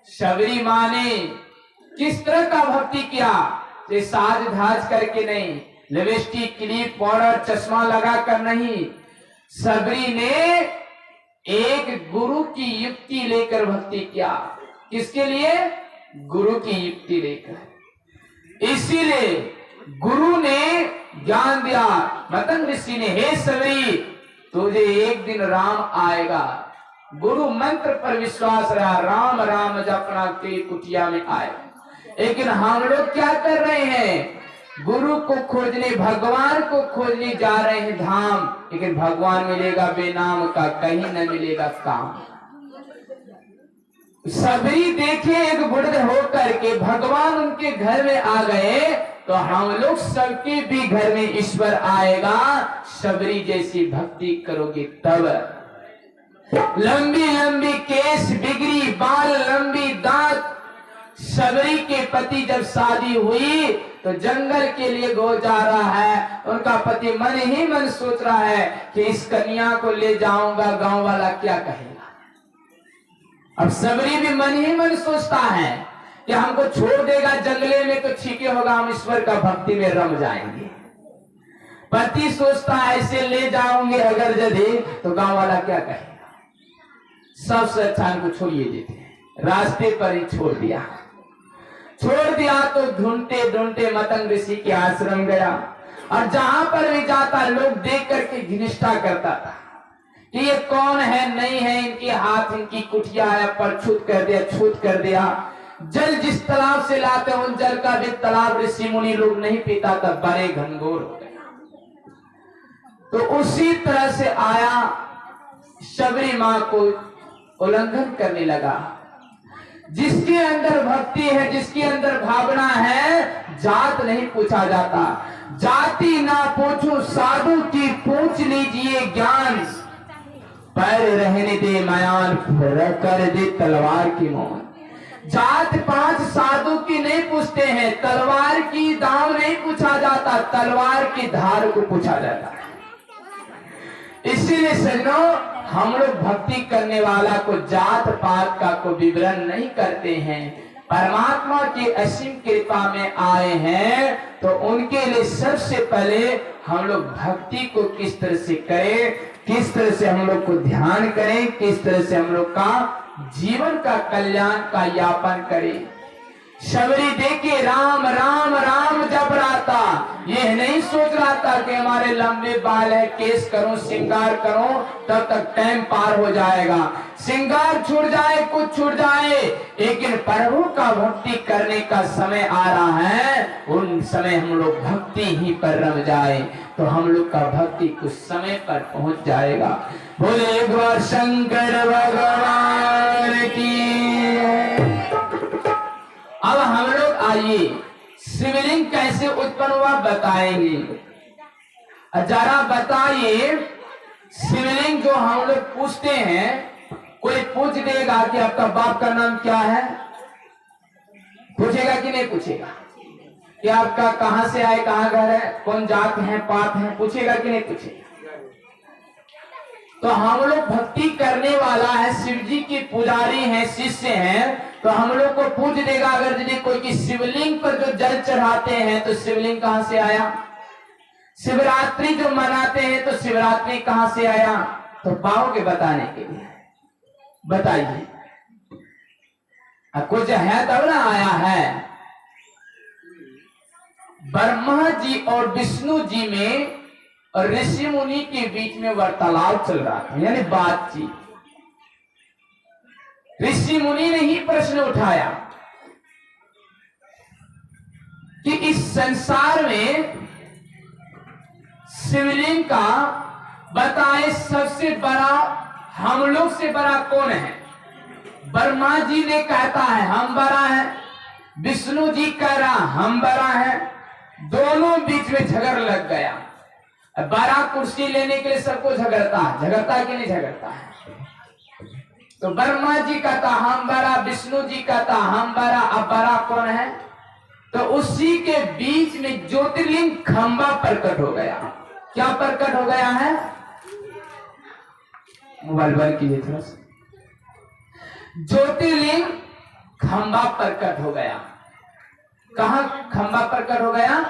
[SPEAKER 1] शबरी माने किस तरह का भक्ति किया? ये साज धाज करके नहीं, लिपस्टिक, क्लिप, पाउडर, चश्मा लगा कर नहीं। सबरी ने एक गुरु की युक्ति लेकर भक्ति किया। किसके लिए? गुरु की युक्ति लेकर। इसीलिए गुरु ने ज्ञान दिया। मतंग ऋषि ने, हे सबरी, तुझे एक दिन राम आएगा। गुरु मंत्र पर विश्वास रहा, राम राम जपना के कुटिया में आए। लेकिन हम लोग क्या कर रहे हैं? गुरु को खोजने, भगवान को खोजने जा रहे हैं धाम, लेकिन भगवान मिलेगा बेनाम का, कहीं न मिलेगा काम। सबरी देखे एक बुढ़ होकर के भगवान उनके घर में आ गए, तो हम लोग सबके भी घर में ईश्वर आएगा। सबरी जैसी भक्ति करोगे तब। लंबी लंबी केस, बिगड़ी बाल, लंबी दांत। सबरी के पति जब शादी हुई तो जंगल के लिए गो जा रहा है। उनका पति मन ही मन सोच रहा है कि इस कन्या को ले जाऊंगा, गांव वाला क्या कहेगा। अब सबरी भी मन ही मन सोचता है कि हमको छोड़ देगा जंगले में तो ठीक होगा, हम ईश्वर का भक्ति में रम जाएंगे। पति सोचता है ऐसे ले जाऊंगे अगर यदि तो गांव वाला क्या कहेगा। सबसे अच्छा इनको छोड़िए देते हैं, रास्ते पर ही छोड़ दिया। तो ढूंढते ढूंढते मतंग ऋषि के आश्रम गया, और जहां पर भी जाता लोग देख करके घनिष्ठा करता था कि ये कौन है, नहीं है, इनके हाथ, इनकी कुटिया है, पर छूत कर दिया, छूत कर दिया। जल जिस तालाब से लाते उन जल का भी तालाब ऋषि मुनि लोग नहीं पीता था, बड़े घनघोर हो गया। तो उसी तरह से आया, सबरी मां को उल्लंघन करने लगा। जिसके अंदर भक्ति है, जिसके अंदर भावना है, जात नहीं पूछा जाता। जाति ना पूछो साधु की, पूछ लीजिए ज्ञान। पैर रहने दे मयान, कर दे तलवार की मौन। जात पांच साधु की नहीं पूछते हैं, तलवार की दाम नहीं पूछा जाता, तलवार की धार को पूछा जाता है। इसीलिए सज्जनों, हम लोग भक्ति करने वाला को जात पात का को विवरण नहीं करते हैं। परमात्मा की असीम कृपा में आए हैं तो उनके लिए सबसे पहले हम लोग भक्ति को किस तरह से करें, किस तरह से हम लोग को ध्यान करें, किस तरह से हम लोग का जीवन का कल्याण का यापन करें। सबरी देखे राम राम राम जप रहा था, ये नहीं सोच रहा था कि हमारे लंबे बाल है, केस करूं, श्रृंगार करूं, तब तक टाइम पार हो जाएगा। श्रृंगार छूट जाए, कुछ छूट जाए, लेकिन प्रभु का भक्ति करने का समय आ रहा है, उन समय हम लोग भक्ति ही पर रम जाए तो हम लोग का भक्ति कुछ समय पर पहुंच जाएगा। बोले एक बार शंकर भगवान की। अब हम लोग आइए शिवलिंग कैसे उत्पन्न हुआ बताएंगे। जरा बताइए, शिवलिंग जो हम लोग पूछते हैं, कोई पूछ देगा कि आपका बाप का नाम क्या है? पूछेगा कि नहीं पूछेगा? कि आपका कहां से आए, कहां घर है, कौन जात है, पात है, पूछेगा कि नहीं पूछेगा? तो हम लोग भक्ति करने वाला है, शिव जी के पुजारी हैं, शिष्य हैं, तो हम लोग को पूछ देगा। अगर यदि कोई की शिवलिंग पर जो जल चढ़ाते हैं तो शिवलिंग कहां से आया? शिवरात्रि जो मनाते हैं तो शिवरात्रि कहां से आया? तो पाओगे बताने के लिए, बताइए। कुछ है तब ना आया है। ब्रह्मा जी और विष्णु जी में और ऋषि मुनि के बीच में वार्तालाप चल रहा था, यानी बातचीत। ऋषि मुनि ने ही प्रश्न उठाया कि इस संसार में शिवलिंग का बताए सबसे बड़ा, हम लोग से बड़ा कौन है? ब्रह्मा जी ने कहता है हम बड़ा है, विष्णु जी कह रहा हम बड़ा है, दोनों बीच में झगड़ लग गया। बड़ा कुर्सी लेने के लिए सबको झगड़ता है, झगड़ता कि नहीं झगड़ता है? तो ब्रह्मा जी कहता हम बड़ा, विष्णु जी कहता हम बड़ा, अब बड़ा कौन है? तो उसी के बीच में ज्योतिर्लिंग खंबा प्रकट हो गया। क्या प्रकट हो गया है? मोबाइल बंद कीजिए थोड़ा सा। ज्योतिर्लिंग खंबा प्रकट हो गया। कहा खंबा प्रकट हो गया?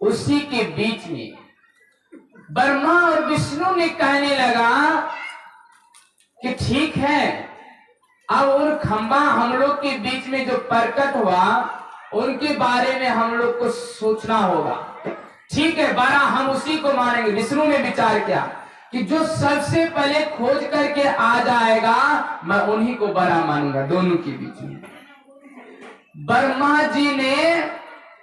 [SPEAKER 1] उसी के बीच में। ब्रह्मा और विष्णु ने कहने लगा कि ठीक है, अब उन खंबा हम लोग के बीच में जो प्रकट हुआ उनके बारे में हम लोग को सोचना होगा। ठीक है, बड़ा हम उसी को मानेंगे। विष्णु ने विचार किया कि जो सबसे पहले खोज करके आ जाएगा मैं उन्हीं को बड़ा मानूंगा। दोनों के बीच में ब्रह्मा जी ने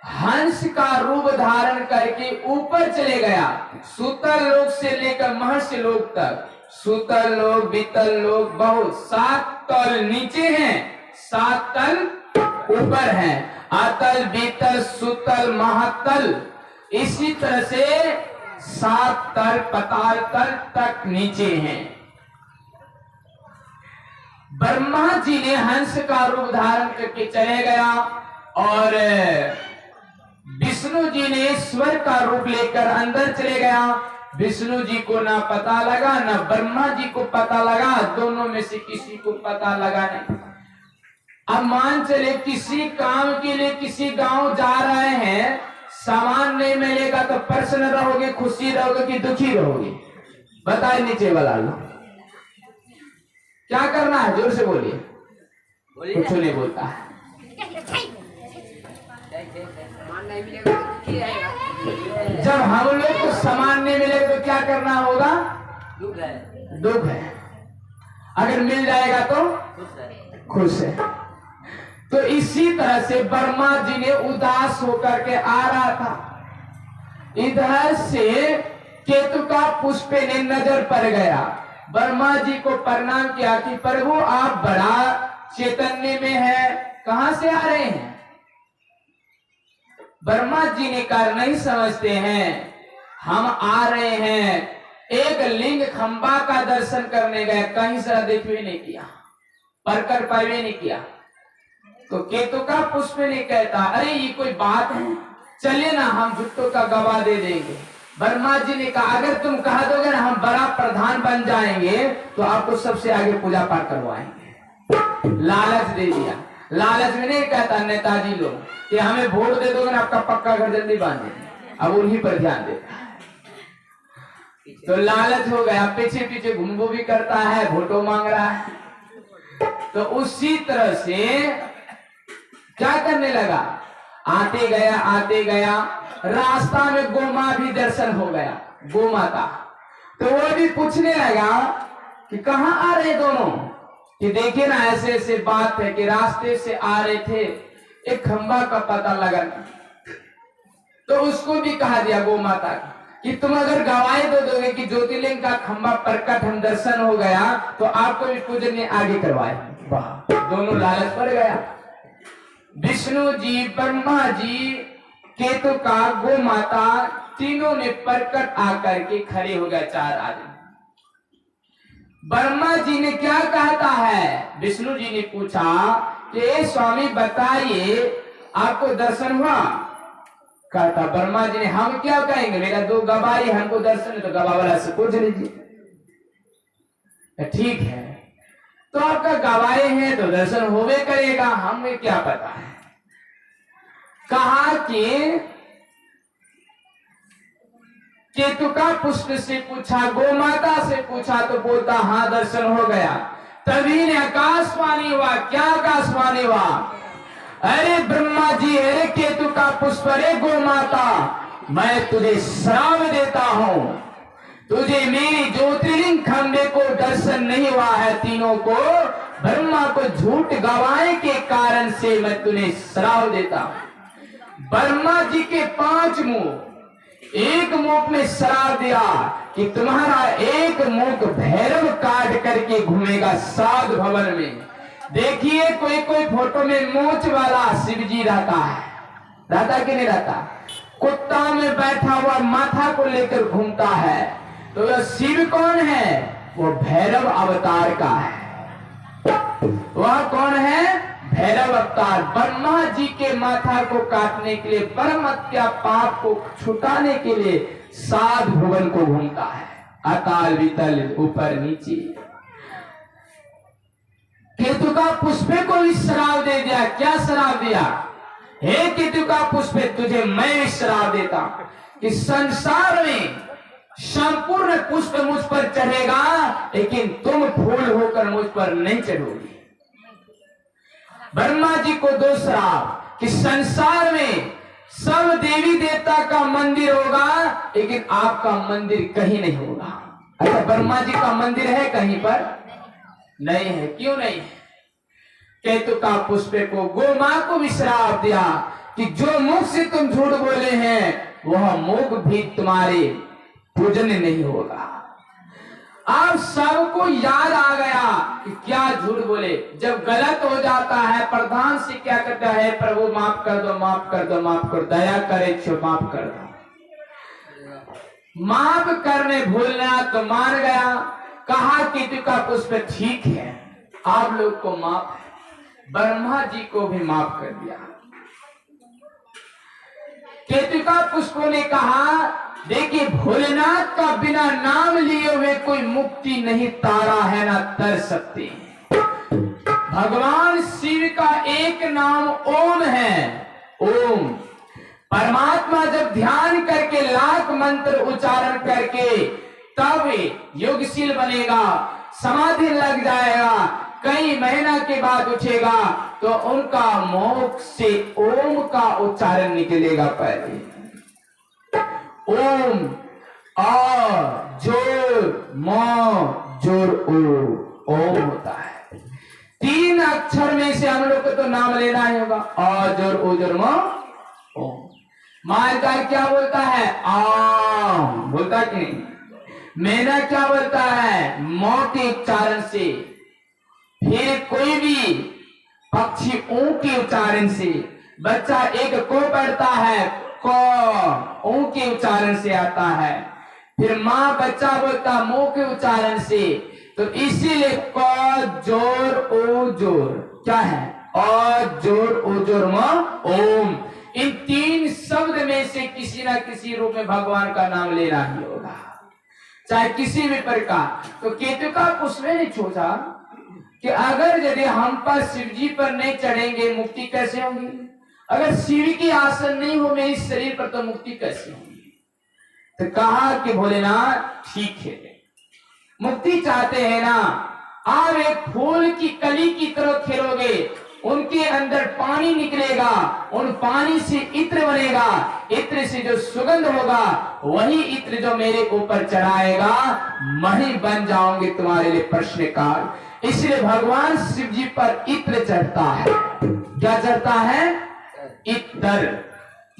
[SPEAKER 1] हंस का रूप धारण करके ऊपर चले गया। सूतल लोक से लेकर महर्षि लोक तक, सूतल लोक, बीतल लोक, बहुत 7 तल नीचे हैं, 7 तल ऊपर हैं। अतल, बीतल, सूतल, महातल, इसी तरह से 7 तल पाताल तल तक नीचे हैं। ब्रह्मा जी ने हंस का रूप धारण करके चले गया और विष्णु जी ने ईश्वर का रूप लेकर अंदर चले गया। विष्णु जी को ना पता लगा, ना ब्रह्मा जी को पता लगा, दोनों में से किसी को पता लगा नहीं। अब मान चले किसी काम के लिए किसी गांव जा रहे हैं, सामान नहीं मिलेगा तो प्रसन्न रहोगे, खुशी रहोगे कि दुखी रहोगे? बताए नीचे वाला लोग, क्या करना है? जोर से बोलिए। कुछ नहीं बोलता है। जब हम लोग को सामान नहीं मिलेगा तो क्या करना होगा?
[SPEAKER 2] दुख है।
[SPEAKER 1] दुख है। अगर मिल जाएगा तो खुश है। तो इसी तरह से ब्रह्मा जी ने उदास होकर के आ रहा था। इधर से केतु का पुष्प ने नजर पड़ गया। ब्रह्मा जी को प्रणाम किया कि प्रभु आप बड़ा चैतन्य में है, कहां से आ रहे हैं? ब्रह्मा जी ने कहा नहीं समझते हैं, हम आ रहे हैं एक लिंग खंबा का दर्शन करने गए, कहीं से देख भी नहीं किया, प्रकट पाए भी नहीं किया। तो केतु का पुष्प ने कहता अरे ये कोई बात है, चलिए ना हम भुट्टो का गवाह दे देंगे। ब्रह्मा जी ने कहा अगर तुम कह दोगे ना हम बड़ा प्रधान बन जाएंगे तो आपको सबसे आगे पूजा पाठ करवाएंगे। लालच दे दिया। लालच में नहीं कहता नेताजी लोग कि हमें वोट दे दोगे ना आपका पक्का घर जल्दी बांध देंगे, अब उन्हीं पर ध्यान देता है। तो लालच हो गया, पीछे पीछे घुमबू भी करता है, वोटो मांग रहा है। तो उसी तरह से क्या करने लगा, आते गया रास्ता में गोमा भी दर्शन हो गया, गो माता। तो वो भी पूछने लगा कि कहाँ आ रहे दोनों, कि देखिए ना ऐसे ऐसे बात है कि रास्ते से आ रहे थे, एक खंबा का पता लगा। तो उसको भी कहा दिया गो माता कि तुम अगर गवाही दे दोगे कि ज्योतिर्लिंग का खंबा प्रकट हम दर्शन हो गया तो आपको भी पूजन ने आगे करवाए। वाह, दोनों लालच पड़ गया। विष्णु जी, ब्रह्मा जी, केतु का, गो माता, तीनों ने प्रकट आकर के खड़े हो गए, 4 आदमी। ब्रह्मा जी ने क्या कहता है, विष्णु जी ने पूछा कि स्वामी बताइए आपको दर्शन हुआ? कहता ब्रह्मा जी ने हम क्या कहेंगे, मेरा 2 गवाही, हमको दर्शन है तो गवाह वाला से पूछ लीजिए। ठीक है, तो आपका गवाही है तो दर्शन होवे करेगा, हमें क्या पता है। कहा कि केतु का पुष्प से पूछा, गो माता से पूछा तो बोलता हाँ दर्शन हो गया। तभी ने आकाशवाणी हुआ। क्या आकाशवाणी हुआ? अरे ब्रह्मा जी, अरे केतु का पुष्प, अरे गो माता, मैं तुझे श्राप देता हूं, तुझे मेरी ज्योतिर्लिंग खंबे को दर्शन नहीं हुआ है, तीनों को ब्रह्मा को झूठ गवाही के कारण से मैं तुझे श्राप देता हूं। ब्रह्मा जी के 5 मुंह, एक मुख में श्राप दिया कि तुम्हारा एक मुख भैरव काट करके घूमेगा 7 भवन में। देखिए कोई कोई फोटो में मूंछ वाला शिव जी रहता है, रहता कि नहीं रहता? कुत्ता में बैठा हुआ माथा को लेकर घूमता है, तो वह शिव कौन है? वो भैरव अवतार का है। वह कौन है? भैरव अवतार। ब्रह्मा जी के माथा को काटने के लिए, परम हत्या पाप को छुटाने के लिए 7 भुवन को घूमता है, अताल वितल ऊपर नीचे। केतु का पुष्प को भी श्राप दे दिया। क्या श्राप दिया? हे केतु का पुष्प, तुझे मैं श्राप देता कि संसार में संपूर्ण पुष्प मुझ पर चढ़ेगा, लेकिन तुम फूल होकर मुझ पर नहीं चढ़ोगी। ब्रह्मा जी को दो श्राप कि संसार में सब देवी देवता का मंदिर होगा, लेकिन आपका मंदिर कहीं नहीं होगा। अच्छा, ब्रह्मा जी का मंदिर है कहीं पर? नहीं है। क्यों नहीं है? केतु का पुष्प को गो मां को भी श्राप दिया कि जो मुख से तुम झूठ बोले हैं वह मुख भी तुम्हारे पूजन नहीं होगा। अब सबको याद आ गया कि क्या झूठ बोले। जब गलत हो जाता है, प्रधान से क्या कहता है, प्रभु माफ कर दो, माफ कर दो, माफ कर, दया करे छो, माफ कर दो। माफ करने भूलना तो मान गया, कहा केतु का पुष्प ठीक है, आप लोग को माफ है, ब्रह्मा जी को भी माफ कर दिया। केतु का पुष्प ने कहा, देखिए भोलेनाथ का बिना नाम लिए हुए कोई मुक्ति नहीं तारा है ना तर सकते। भगवान शिव का एक नाम ओम है। ओम परमात्मा जब ध्यान करके लाख मंत्र उच्चारण करके तब योगशील बनेगा, समाधि लग जाएगा, कई महीना के बाद उठेगा तो उनका मुख से ओम का उच्चारण निकलेगा। पहले ओम आ जोर म जोर ओ, ओम होता है। 3 अक्षर में से हम लोग को तो नाम लेना ही होगा। आ जोर ओ जोर म ओम। मालदार क्या बोलता है? आम बोलता कि नहीं? मेना क्या बोलता है? मौ के उच्चारण से। फिर कोई भी पक्षी ऊ के उच्चारण से। बच्चा एक को पढ़ता है, को ऊ के उच्चारण से आता है। फिर माँ बच्चा बोलता मुंह के उच्चारण से। तो इसीलिए क जोर ओ जोर क्या है? अ जोर ओ जोर म ओम। इन 3 शब्द में से किसी ना किसी रूप में भगवान का नाम लेना ही होगा, चाहे किसी भी प्रकार। तो केतु का पुष्प ने सोचा कि अगर यदि हम पर शिव जी पर नहीं चढ़ेंगे मुक्ति कैसे होगी? अगर शिव की आसन नहीं हो मेरे शरीर पर तो मुक्ति कैसे होगी? तो कहा कि भोलेनाथ ठीक है, मुक्ति चाहते हैं ना, आप एक फूल की कली की तरह खेलोगे, उनके अंदर पानी निकलेगा, उन पानी से इत्र बनेगा, इत्र से जो सुगंध होगा वही इत्र जो मेरे ऊपर चढ़ाएगा, मैं ही बन जाऊंगे तुम्हारे लिए प्रश्न काल। इसलिए भगवान शिव जी पर इत्र चढ़ता है। क्या चढ़ता है? इत्र,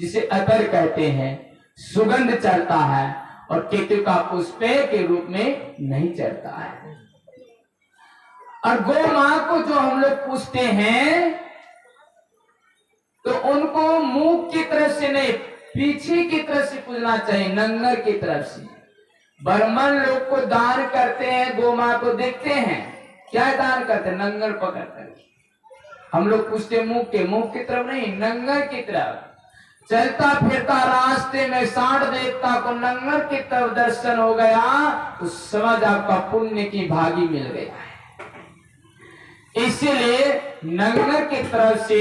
[SPEAKER 1] जिसे अतर कहते हैं, सुगंध चढ़ता है, और केतु का पुष्प के रूप में नहीं चढ़ता है। और गौ मां को जो हम लोग पूछते हैं तो उनको मुंह की तरफ से नहीं, पीछे की तरफ से पूजना चाहिए, नंगर की तरफ से। ब्राह्मण लोग को दान करते हैं, गौ मां को देखते हैं, क्या दान करते हैं? नंगर पकड़ते हैं। हम लोग पूछते मुंह की तरफ नहीं, नंगर की तरफ। चलता फिरता रास्ते में सांड देवता को नंगर की तरफ दर्शन हो गया तो समझ आपका पुण्य की भागी मिल गया है। इसीलिए नंगर की तरफ से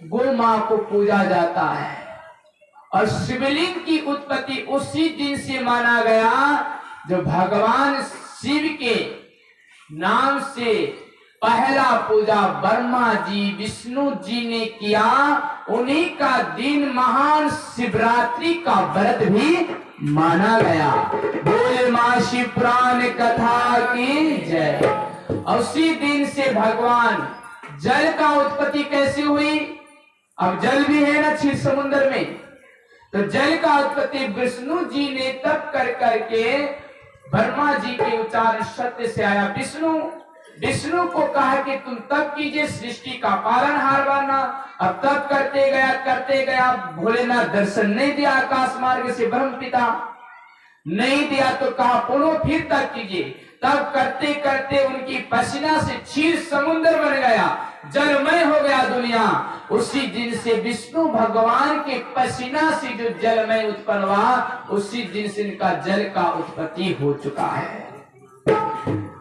[SPEAKER 1] गौ मां को पूजा जाता है। और शिवलिंग की उत्पत्ति उसी दिन से माना गया जो भगवान शिव के नाम से पहला पूजा ब्रह्मा जी विष्णु जी ने किया। उन्हीं का दिन महान शिवरात्रि का व्रत भी माना गया। बोले मां शिव पुराण कथा की जय। उसी दिन से भगवान जल का उत्पत्ति कैसे हुई? अब जल भी है ना क्षीर समुद्र में, तो जल का उत्पत्ति विष्णु जी ने तप कर करके ब्रह्मा जी के उच्चारण सत्य से आया। विष्णु को कहा कि तुम तप कीजिए, सृष्टि का पालनहार बनना। अब तप करते गया, भोलेनाथ दर्शन नहीं दिया, आकाश मार्ग से ब्रह्म पिता नहीं दिया, तो कहा पुनः फिर तप कीजिए। तब करते करते उनकी पसीना से क्षीर समुद्र बन गया, जलमय हो गया दुनिया। उसी दिन से विष्णु भगवान के पसीना से जो जलमय उत्पन्न हुआ, उसी दिन से इनका जल का उत्पत्ति हो चुका है।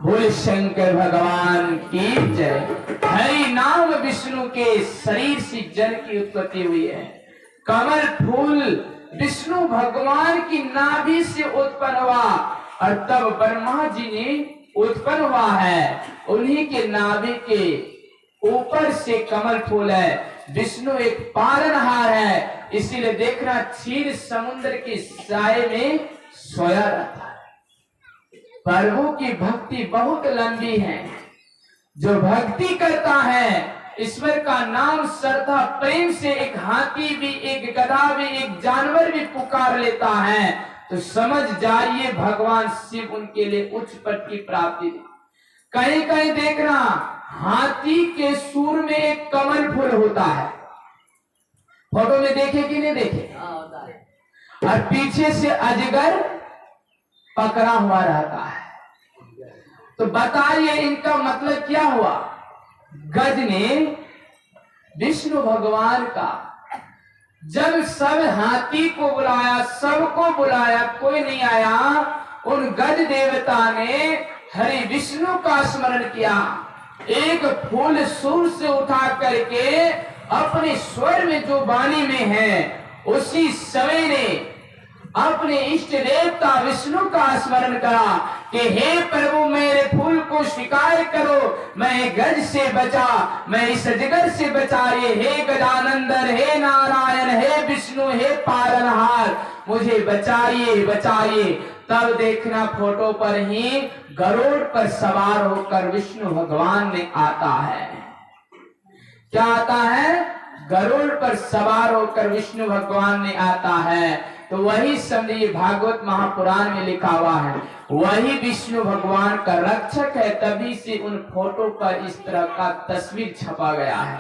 [SPEAKER 1] बोल शंकर भगवान की जय। हरि नाम विष्णु के शरीर से जल की उत्पत्ति हुई है। कमल फूल विष्णु भगवान की नाभि से उत्पन्न हुआ और तब ब्रह्मा जी ने उत्पन्न हुआ है। उन्हीं के नाभि के ऊपर से कमल फूल है। विष्णु एक पालनहार है, इसीलिए देखना क्षीर समुद्र के साये में सोया रहता है। प्रभु की भक्ति बहुत लंबी है। जो भक्ति करता है ईश्वर का नाम श्रद्धा प्रेम से, एक हाथी भी, एक गधा भी, एक जानवर भी पुकार लेता है तो समझ जाइए भगवान शिव उनके लिए उच्च पद की प्राप्ति। कहीं कहीं देखना हाथी के सूर में एक कमल फूल होता है, फोटो में देखे कि नहीं देखे, और पीछे से अजगर पकड़ा हुआ रहता है। तो बताइए इनका मतलब क्या हुआ। गज ने विष्णु भगवान का जब सब हाथी को बुलाया, सबको बुलाया, कोई नहीं आया, उन गज देवता ने हरि विष्णु का स्मरण किया। एक फूल सूर से उठा करके अपने स्वर में जो वाणी में है उसी समय ने अपने इष्ट देवता विष्णु का स्मरण करा कि हे प्रभु मेरे फूल को स्वीकार करो, मैं गज से बचा, मैं इस अजगर से बचाइए, हे गजानंदन, हे नारायण, हे विष्णु, हे पालनहार, मुझे बचाइए बचाइए। तब देखना फोटो पर ही गरुड़ पर सवार होकर विष्णु भगवान ने आता है। क्या आता है? गरुड़ पर सवार होकर विष्णु भगवान ने आता है। तो वही समझिए भागवत महापुराण में लिखा हुआ है, वही विष्णु भगवान का रक्षक है। तभी से उन फोटो पर इस तरह का तस्वीर छपा गया है।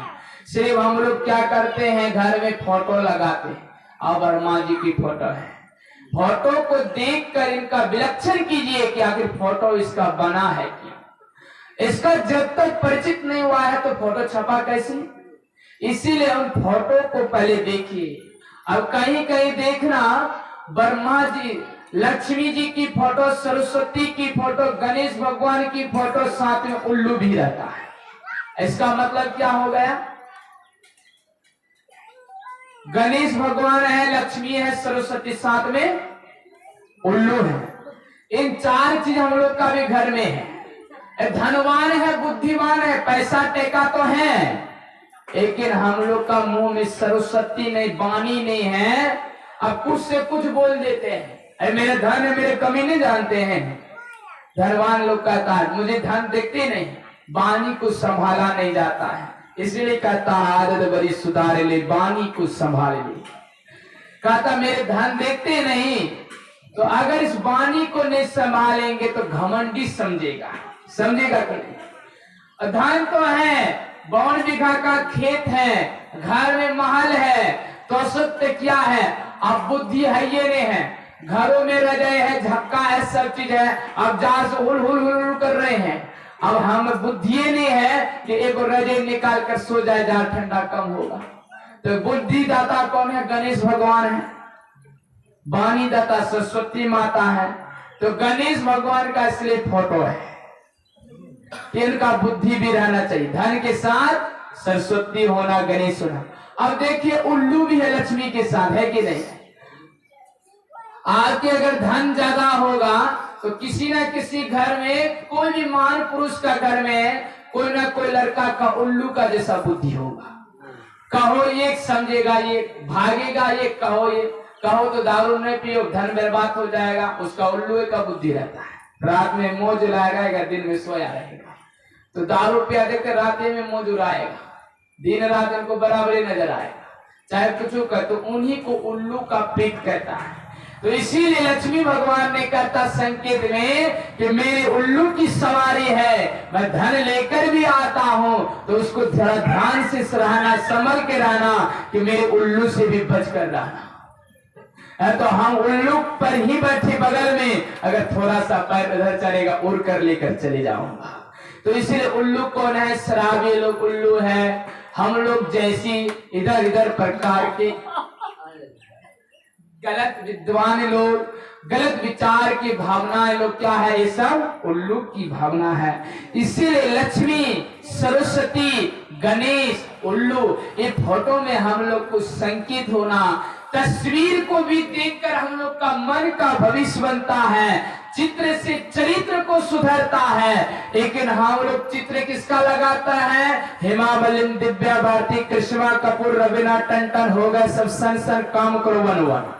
[SPEAKER 1] सिर्फ हम लोग क्या करते हैं, घर में फोटो लगाते हैं, अब वर्मा जी की फोटो है, फोटो को देखकर इनका विलक्षण कीजिए कि आखिर फोटो इसका बना है क्या। इसका जब तक परिचित नहीं हुआ है तो फोटो छपा कैसे। इसीलिए उन फोटो को पहले देखिए। अब कहीं कहीं देखना ब्रह्मा जी, लक्ष्मी जी की फोटो, सरस्वती की फोटो, गणेश भगवान की फोटो, साथ में उल्लू भी रहता है। इसका मतलब क्या हो गया, गणेश भगवान है, लक्ष्मी है, सरस्वती, साथ में उल्लू है। इन चार चीज हम लोग का भी घर में है। धनवान है, बुद्धिमान है, पैसा टेका तो है, लेकिन हम लोग का मुंह में सरस्वती नहीं, वाणी नहीं है। अब कुछ से कुछ बोल देते हैं, अरे मेरे धन है, मेरे कमी नहीं जानते हैं। धनवान लोग कहता है मुझे धन देखते नहीं, वाणी को संभाला नहीं जाता है, इसलिए कहता आदत बड़ी सुधारे ले, वाणी को संभाल ले। कहता मेरे धन देखते नहीं, तो अगर इस वाणी को नहीं संभालेंगे तो घमंडी समझेगा, समझेगा कि नहीं। धन तो है, 52 बीघा का खेत है, घर में महल है, तो सत्य क्या है, अब बुद्धि है ये नहीं है, घरों में रजाई है, झक्का है, सब चीज है, अब जार से हुल हुल हुल हुल कर रहे हैं। अब हम बुद्धि नहीं है कि एक रजाई निकाल कर सो जाए, जार ठंडा कम होगा। तो बुद्धि दाता कौन है? गणेश भगवान है। वाणी दाता सरस्वती माता है। तो गणेश भगवान का इसलिए फोटो है, इनका बुद्धि भी रहना चाहिए, धन के साथ सरस्वती होना, गणेश होना। अब देखिए उल्लू भी है लक्ष्मी के साथ, है कि नहीं। आपके अगर धन ज्यादा होगा तो किसी न किसी घर में, कोई भी महान पुरुष का घर में कोई ना कोई लड़का का उल्लू का जैसा बुद्धि होगा। कहो ये समझेगा, ये भागेगा, ये कहो तो दारू नहीं पियो, धन बर्बाद हो जाएगा, उसका उल्लू का बुद्धि रहता है। रात में मौज उड़ाएगा, दिन में सोया रहेगा। तो दारू पिया देखते रात में मौज उड़ाएगा, दिन रात उनको बराबरी नजर आएगा, चाहे कुछ कर। तो उन्हीं को उल्लू का प्रीत कहता है। तो इसीलिए लक्ष्मी भगवान ने कहता संकेत में कि मेरी उल्लू की सवारी है, मैं धन लेकर भी आता हूं, तो उसको जरा ध्यान से रहना, संभल के रहना कि मेरे उल्लू से भी बच कर रहना। तो हम उल्लू पर ही बैठे बगल में, अगर थोड़ा सा पैर इधर चलेगा उड़ कर लेकर चले जाऊंगा। तो इसलिए उल्लू कौन है? शराबी लोग उल्लू है। हम लोग जैसी इधर इधर प्रकार के गलत विद्वान लोग, गलत विचार की भावनाएं लोग क्या है, ये सब उल्लू की भावना है। इसीलिए लक्ष्मी, सरस्वती, गणेश, उल्लू, ये फोटो में हम लोग को संकेत होना, तस्वीर को भी देखकर हम लोग का मन का भविष्य बनता है, चित्र से चरित्र को सुधरता है। लेकिन हम लोग चित्र किसका लगाता है, हेमा मालिनी, दिव्या भारती, कृष्णा कपूर, रवीना टंडन हो गए सब सन सन काम करो बनवन,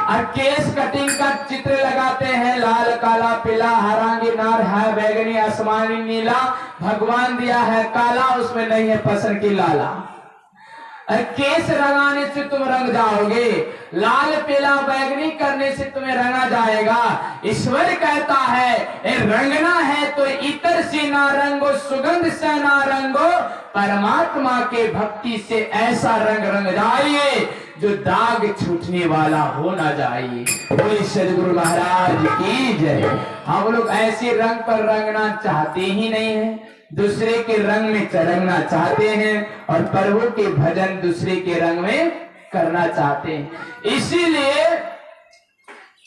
[SPEAKER 1] और केस कटिंग का चित्र लगाते हैं, लाल काला पीला हरांगी नार है बैगनी आसमानी नीला, भगवान दिया है काला उसमें नहीं है पसंद की लाला। केस रंगाने से तुम रंग जाओगे, लाल पीला बैगनी करने से तुम्हें रंगा जाएगा। ईश्वर कहता है रंगना है तो इतर से ना रंगो, सुगंध से ना रंगो, परमात्मा के भक्ति से ऐसा रंग रंग जाइए जो दाग छूटने वाला हो ना जाइए। बोले सदगुरु महाराज की जय। हम लोग ऐसे रंग पर रंगना चाहते ही नहीं है, दूसरे के रंग में रंगना चाहते हैं और प्रभु के भजन दूसरे के रंग में करना चाहते हैं। इसीलिए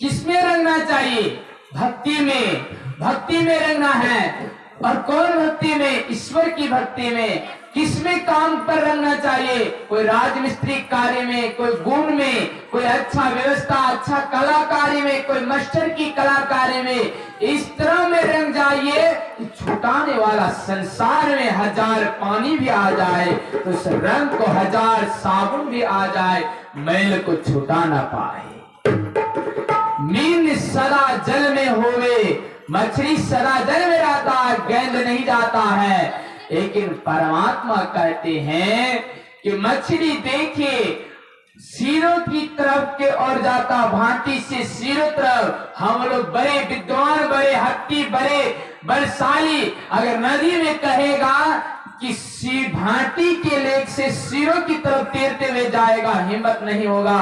[SPEAKER 1] किसमें रंगना चाहिए, भक्ति में, भक्ति में रंगना है। और कौन भक्ति में, ईश्वर की भक्ति में। किसमें काम पर रंगना चाहिए, कोई राजमिस्त्री कार्य में, कोई गुण में, कोई अच्छा व्यवस्था अच्छा कलाकारी में, कोई मास्टर की कलाकारी में। इस तरह में रंग जाइए कि छुटाने वाला संसार में हजार पानी भी आ जाए तो उस रंग को हजार साबुन भी आ जाए, मैल को छुटा ना पाए। मीन सदा जल में होवे, मछली सदा जल में रहता है, गेंद नहीं जाता है। लेकिन परमात्मा कहते हैं कि मछली देखे सिरों की तरफ के ओर जाता, भांति से सिरों तरफ। हम लोग बड़े विद्वान, बड़े हत्ती, बड़े बलशाली, अगर नदी में कहेगा कि भांति के लेख से सिरों की तरफ तैरते हुए जाएगा, हिम्मत नहीं होगा।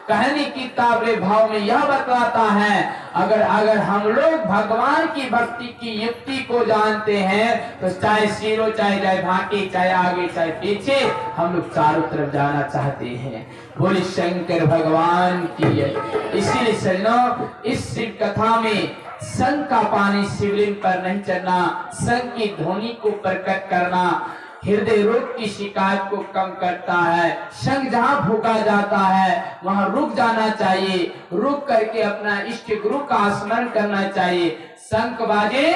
[SPEAKER 1] कहने की ताबरे भाव में यह बतलाता है, अगर हम लोग भगवान की भक्ति की युक्ति को जानते हैं तो चाहे सिरों, चाहे जाए भांति, चाहे आगे चाहे पीछे, हम लोग चारों तरफ जाना चाहते हैं। बोले शंकर भगवान की जय। इसीलिए सज्जनों, इस शिव कथा में संग का पानी शिवलिंग पर नहीं चढ़ना, संग की ध्वनि को प्रकट करना हृदय रोग की शिकायत को कम करता है। संग जहाँ भूखा जाता है वहाँ रुक जाना चाहिए, रुक करके अपना इष्ट गुरु का स्मरण करना चाहिए। संग बाजे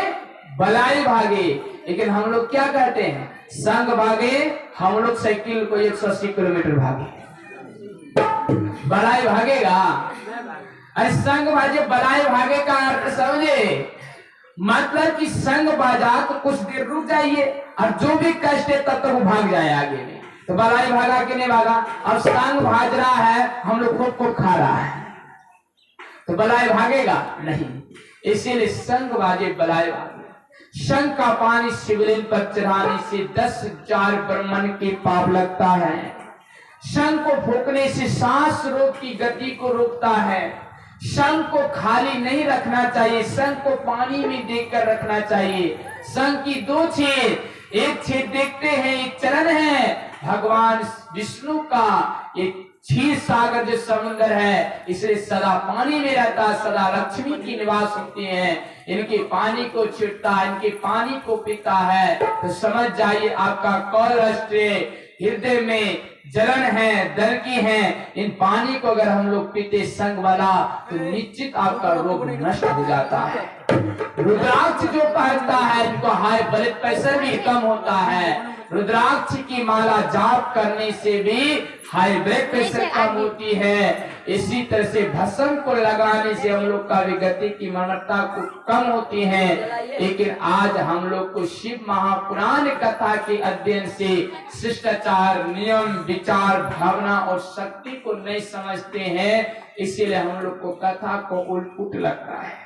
[SPEAKER 1] बलाई भागे, लेकिन हम लोग क्या कहते हैं, संग भागे, हम लोग साइकिल को 180 किलोमीटर भागे, बलाई भागेगा। अरे संग बाजे बलाई भागे का अर्थ समझे, मतलब कि संग बाजा तो कुछ देर रुक जाइए और जो भी कष्ट है तब तक वो भाग जाए आगे में। तो बलाई भागा कि नहीं भागा, अब संग भाज रहा है, हम लोग खूब खा रहा है, तो बलाई भागेगा नहीं। इसीलिए संग बाजे बलाई भागे। संग का पानी शिवलिंग पर चढ़ाने से 10,000 ब्रह्मण के पाप लगता है। संग को फूकने से सांस रोग की गति को रोकता है। संग को खाली नहीं रखना चाहिए, संग को पानी में देखकर रखना चाहिए। संग की 2 छेद, एक छेद देखते हैं, एक चरण है भगवान विष्णु का, एक क्षीर सागर जो समुद्र है, इसलिए सदा पानी में रहता है, सदा लक्ष्मी की निवास होती है। इनके पानी को छीटता है, इनके पानी को पीता है, तो समझ जाइए आपका कोलेस्ट्रॉल हृदय में जलन है, दर की है। इन पानी को अगर हम लोग पीते संग वाला तो निश्चित आपका रोग नष्ट हो जाता है। रुद्राक्ष जो पहनता है इनको हाई ब्लड प्रेशर भी कम होता है। रुद्राक्ष की माला जाप करने से भी हाई ब्लड प्रेशर कम होती है। इसी तरह से भस्म को लगाने से हम लोग का विगति की ममता को कम होती है। लेकिन आज हम लोग को शिव महापुराण कथा के अध्ययन से शिष्टाचार, नियम, विचार, भावना और शक्ति को नहीं समझते हैं, इसीलिए हम लोग को कथा को उल्ट लगता है।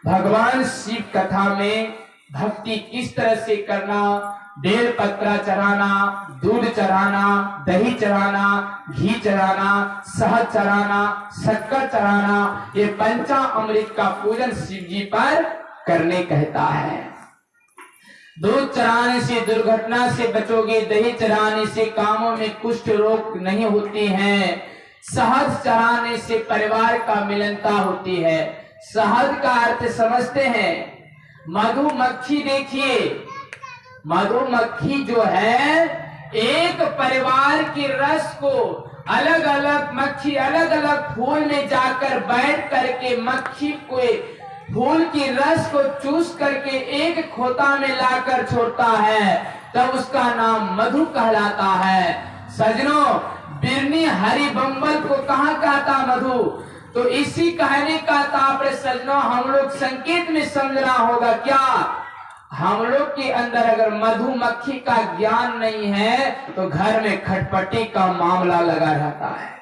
[SPEAKER 1] भगवान शिव कथा में भक्ति किस तरह से करना, बेल पत्रा चढ़ाना, दूध चढ़ाना, दही चढ़ाना, घी चढ़ाना, शहद चढ़ाना, शक्कर चढ़ाना, ये पंचामृत का पूजन शिव जी पर करने कहता है। दूध चढ़ाने से दुर्घटना से बचोगे, दही चढ़ाने से कामों में कुष्ठ रोग नहीं होती हैं। शहद चढ़ाने से परिवार का मिलनता होती है। शहद का अर्थ समझते हैं? मधुमक्खी देखिए, मधुमक्खी जो है एक परिवार के रस को अलग अलग मक्खी अलग अलग फूल में जाकर बैठ करके मक्खी को फूल की रस को चूस करके एक खोता में लाकर छोड़ता है, तब उसका नाम मधु कहलाता है। सजनों, बिरनी हरी बम्बल को कहाँ कहता मधु? तो इसी कहने का तात्पर्य सजनों हम लोग संकेत में समझना होगा। क्या हम लोग के अंदर अगर मधुमक्खी का ज्ञान नहीं है तो घर में खटपटी का मामला लगा रहता है।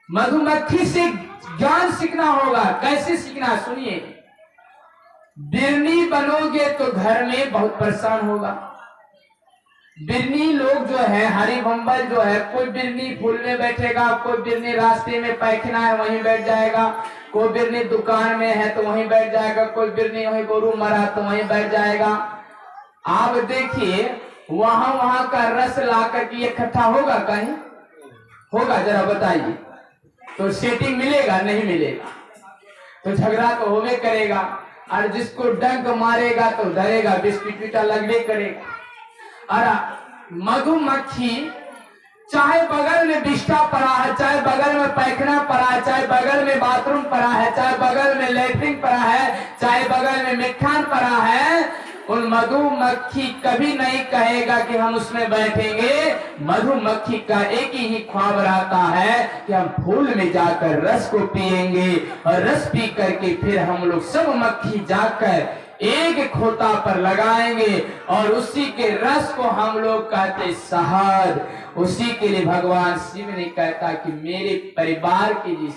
[SPEAKER 1] मधुमक्खी से ज्ञान सीखना होगा। कैसे सीखना? सुनिए, बिरनी बनोगे तो घर में बहुत परेशान होगा। बिरनी लोग जो है, हरी बम्बल जो है, कोई बिरनी फूल में बैठेगा, कोई बिरनी रास्ते में पैखना है वहीं बैठ जाएगा, कोई बिरनी दुकान में है तो वहीं बैठ जाएगा, कोई बिरनी वहीं गोरू मरा तो वहीं बैठ जाएगा। आप देखिए वहां का रस ला करके इकट्ठा होगा? कहीं होगा? जरा बताइए। तो सेटिंग मिलेगा? नहीं मिलेगा। तो झगड़ा तो होवे करेगा, और जिसको डंक मारेगा तो डरेगा, बिस्किट पीटा लगने करेगा। और मधुमक्खी चाहे बगल में बिस्टा पड़ा है, चाहे बगल में पैखना पड़ा है, चाहे बगल में बाथरूम पड़ा है, चाहे बगल में लैट्रिन पड़ा है, चाहे बगल में मिठान पड़ा है, उन मधुमक्खी कभी नहीं कहेगा कि हम उसमें बैठेंगे। मधुमक्खी का एक ही ख्वाब रहता है कि हम फूल में जाकर रस को पिएंगे, और रस पी करके फिर हम लोग सब मक्खी जाकर एक खोता पर लगाएंगे, और उसी के रस को हम लोग कहते शहद। उसी के लिए भगवान शिव ने कहता कि मेरे परिवार के लिए।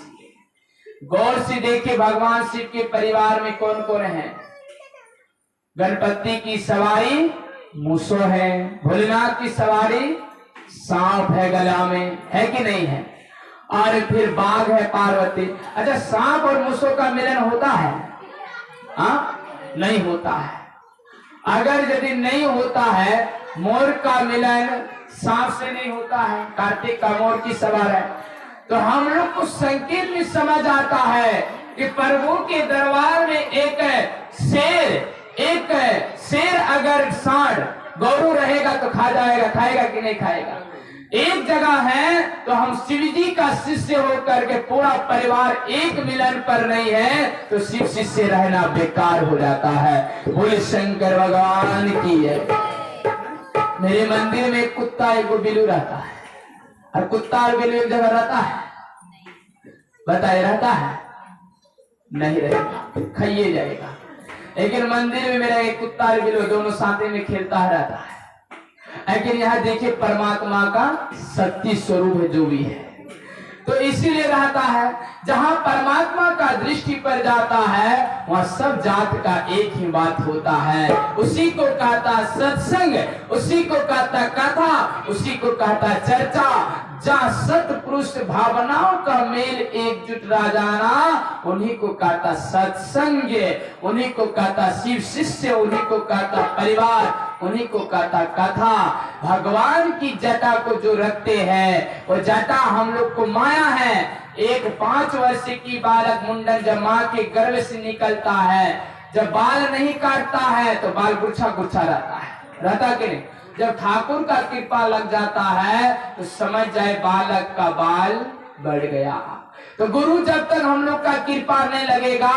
[SPEAKER 1] गौर से देखिए, भगवान शिव के परिवार में कौन कौन है? गणपति की सवारी मूसो है, भोलेनाथ की सवारी सांप है गला में, है कि नहीं है? और फिर बाघ है पार्वती। अच्छा, सांप और मूसो का मिलन होता है? नहीं होता है। अगर यदि नहीं होता है, मोर का मिलन सांप से नहीं होता है, कार्तिक का मोर की सवार है, तो हम लोग को संकेत में समझ आता है कि प्रभु के दरबार में एक शेर अगर सांड गौरू रहेगा तो खा जाएगा, खाएगा कि नहीं खाएगा? एक जगह है तो हम शिव जी का शिष्य होकर के पूरा परिवार एक मिलन पर नहीं है तो शिव शिष्य रहना बेकार हो जाता है। बोले शंकर भगवान की है। मेरे मंदिर में एक कुत्ता एक बिल्लू रहता है, और कुत्ता और बिल्लू एक जगह रहता है? बताइए, रहता है? नहीं रहेगा, खाइए जाएगा। लेकिन मंदिर में मेरा एक कुत्ता और बिल्लू दोनों साथ में खेलता रहता है। लेकिन यहाँ देखिए परमात्मा का शक्ति स्वरूप है जो भी है, तो इसीलिए रहता है। जहाँ परमात्मा का दृष्टि पर जाता है वहाँ सब जात का एक ही बात होता है। उसी को कहता सत्संग, उसी को कहता कथा, उसी को कहता चर्चा। जहाँ सतपुरुष भावनाओं का मेल एकजुट रह जाना, उन्हीं को कहता सत्संग, उन्हीं को कहता शिव शिष्य, उन्हीं को कहता परिवार, उन्हीं को कहता कथा। भगवान की जटा को जो रखते हैं वो जटा हम लोग को माया है। एक 5 वर्ष की बालक मुंडन जब माँ के गर्भ से निकलता है, जब बाल नहीं काटता है तो बाल गुच्छा गुच्छा रहता कि नहीं? जब ठाकुर का कृपा लग जाता है तो समझ जाए बालक का बाल बढ़ गया। तो गुरु जब तक हम लोग का कृपा नहीं लगेगा,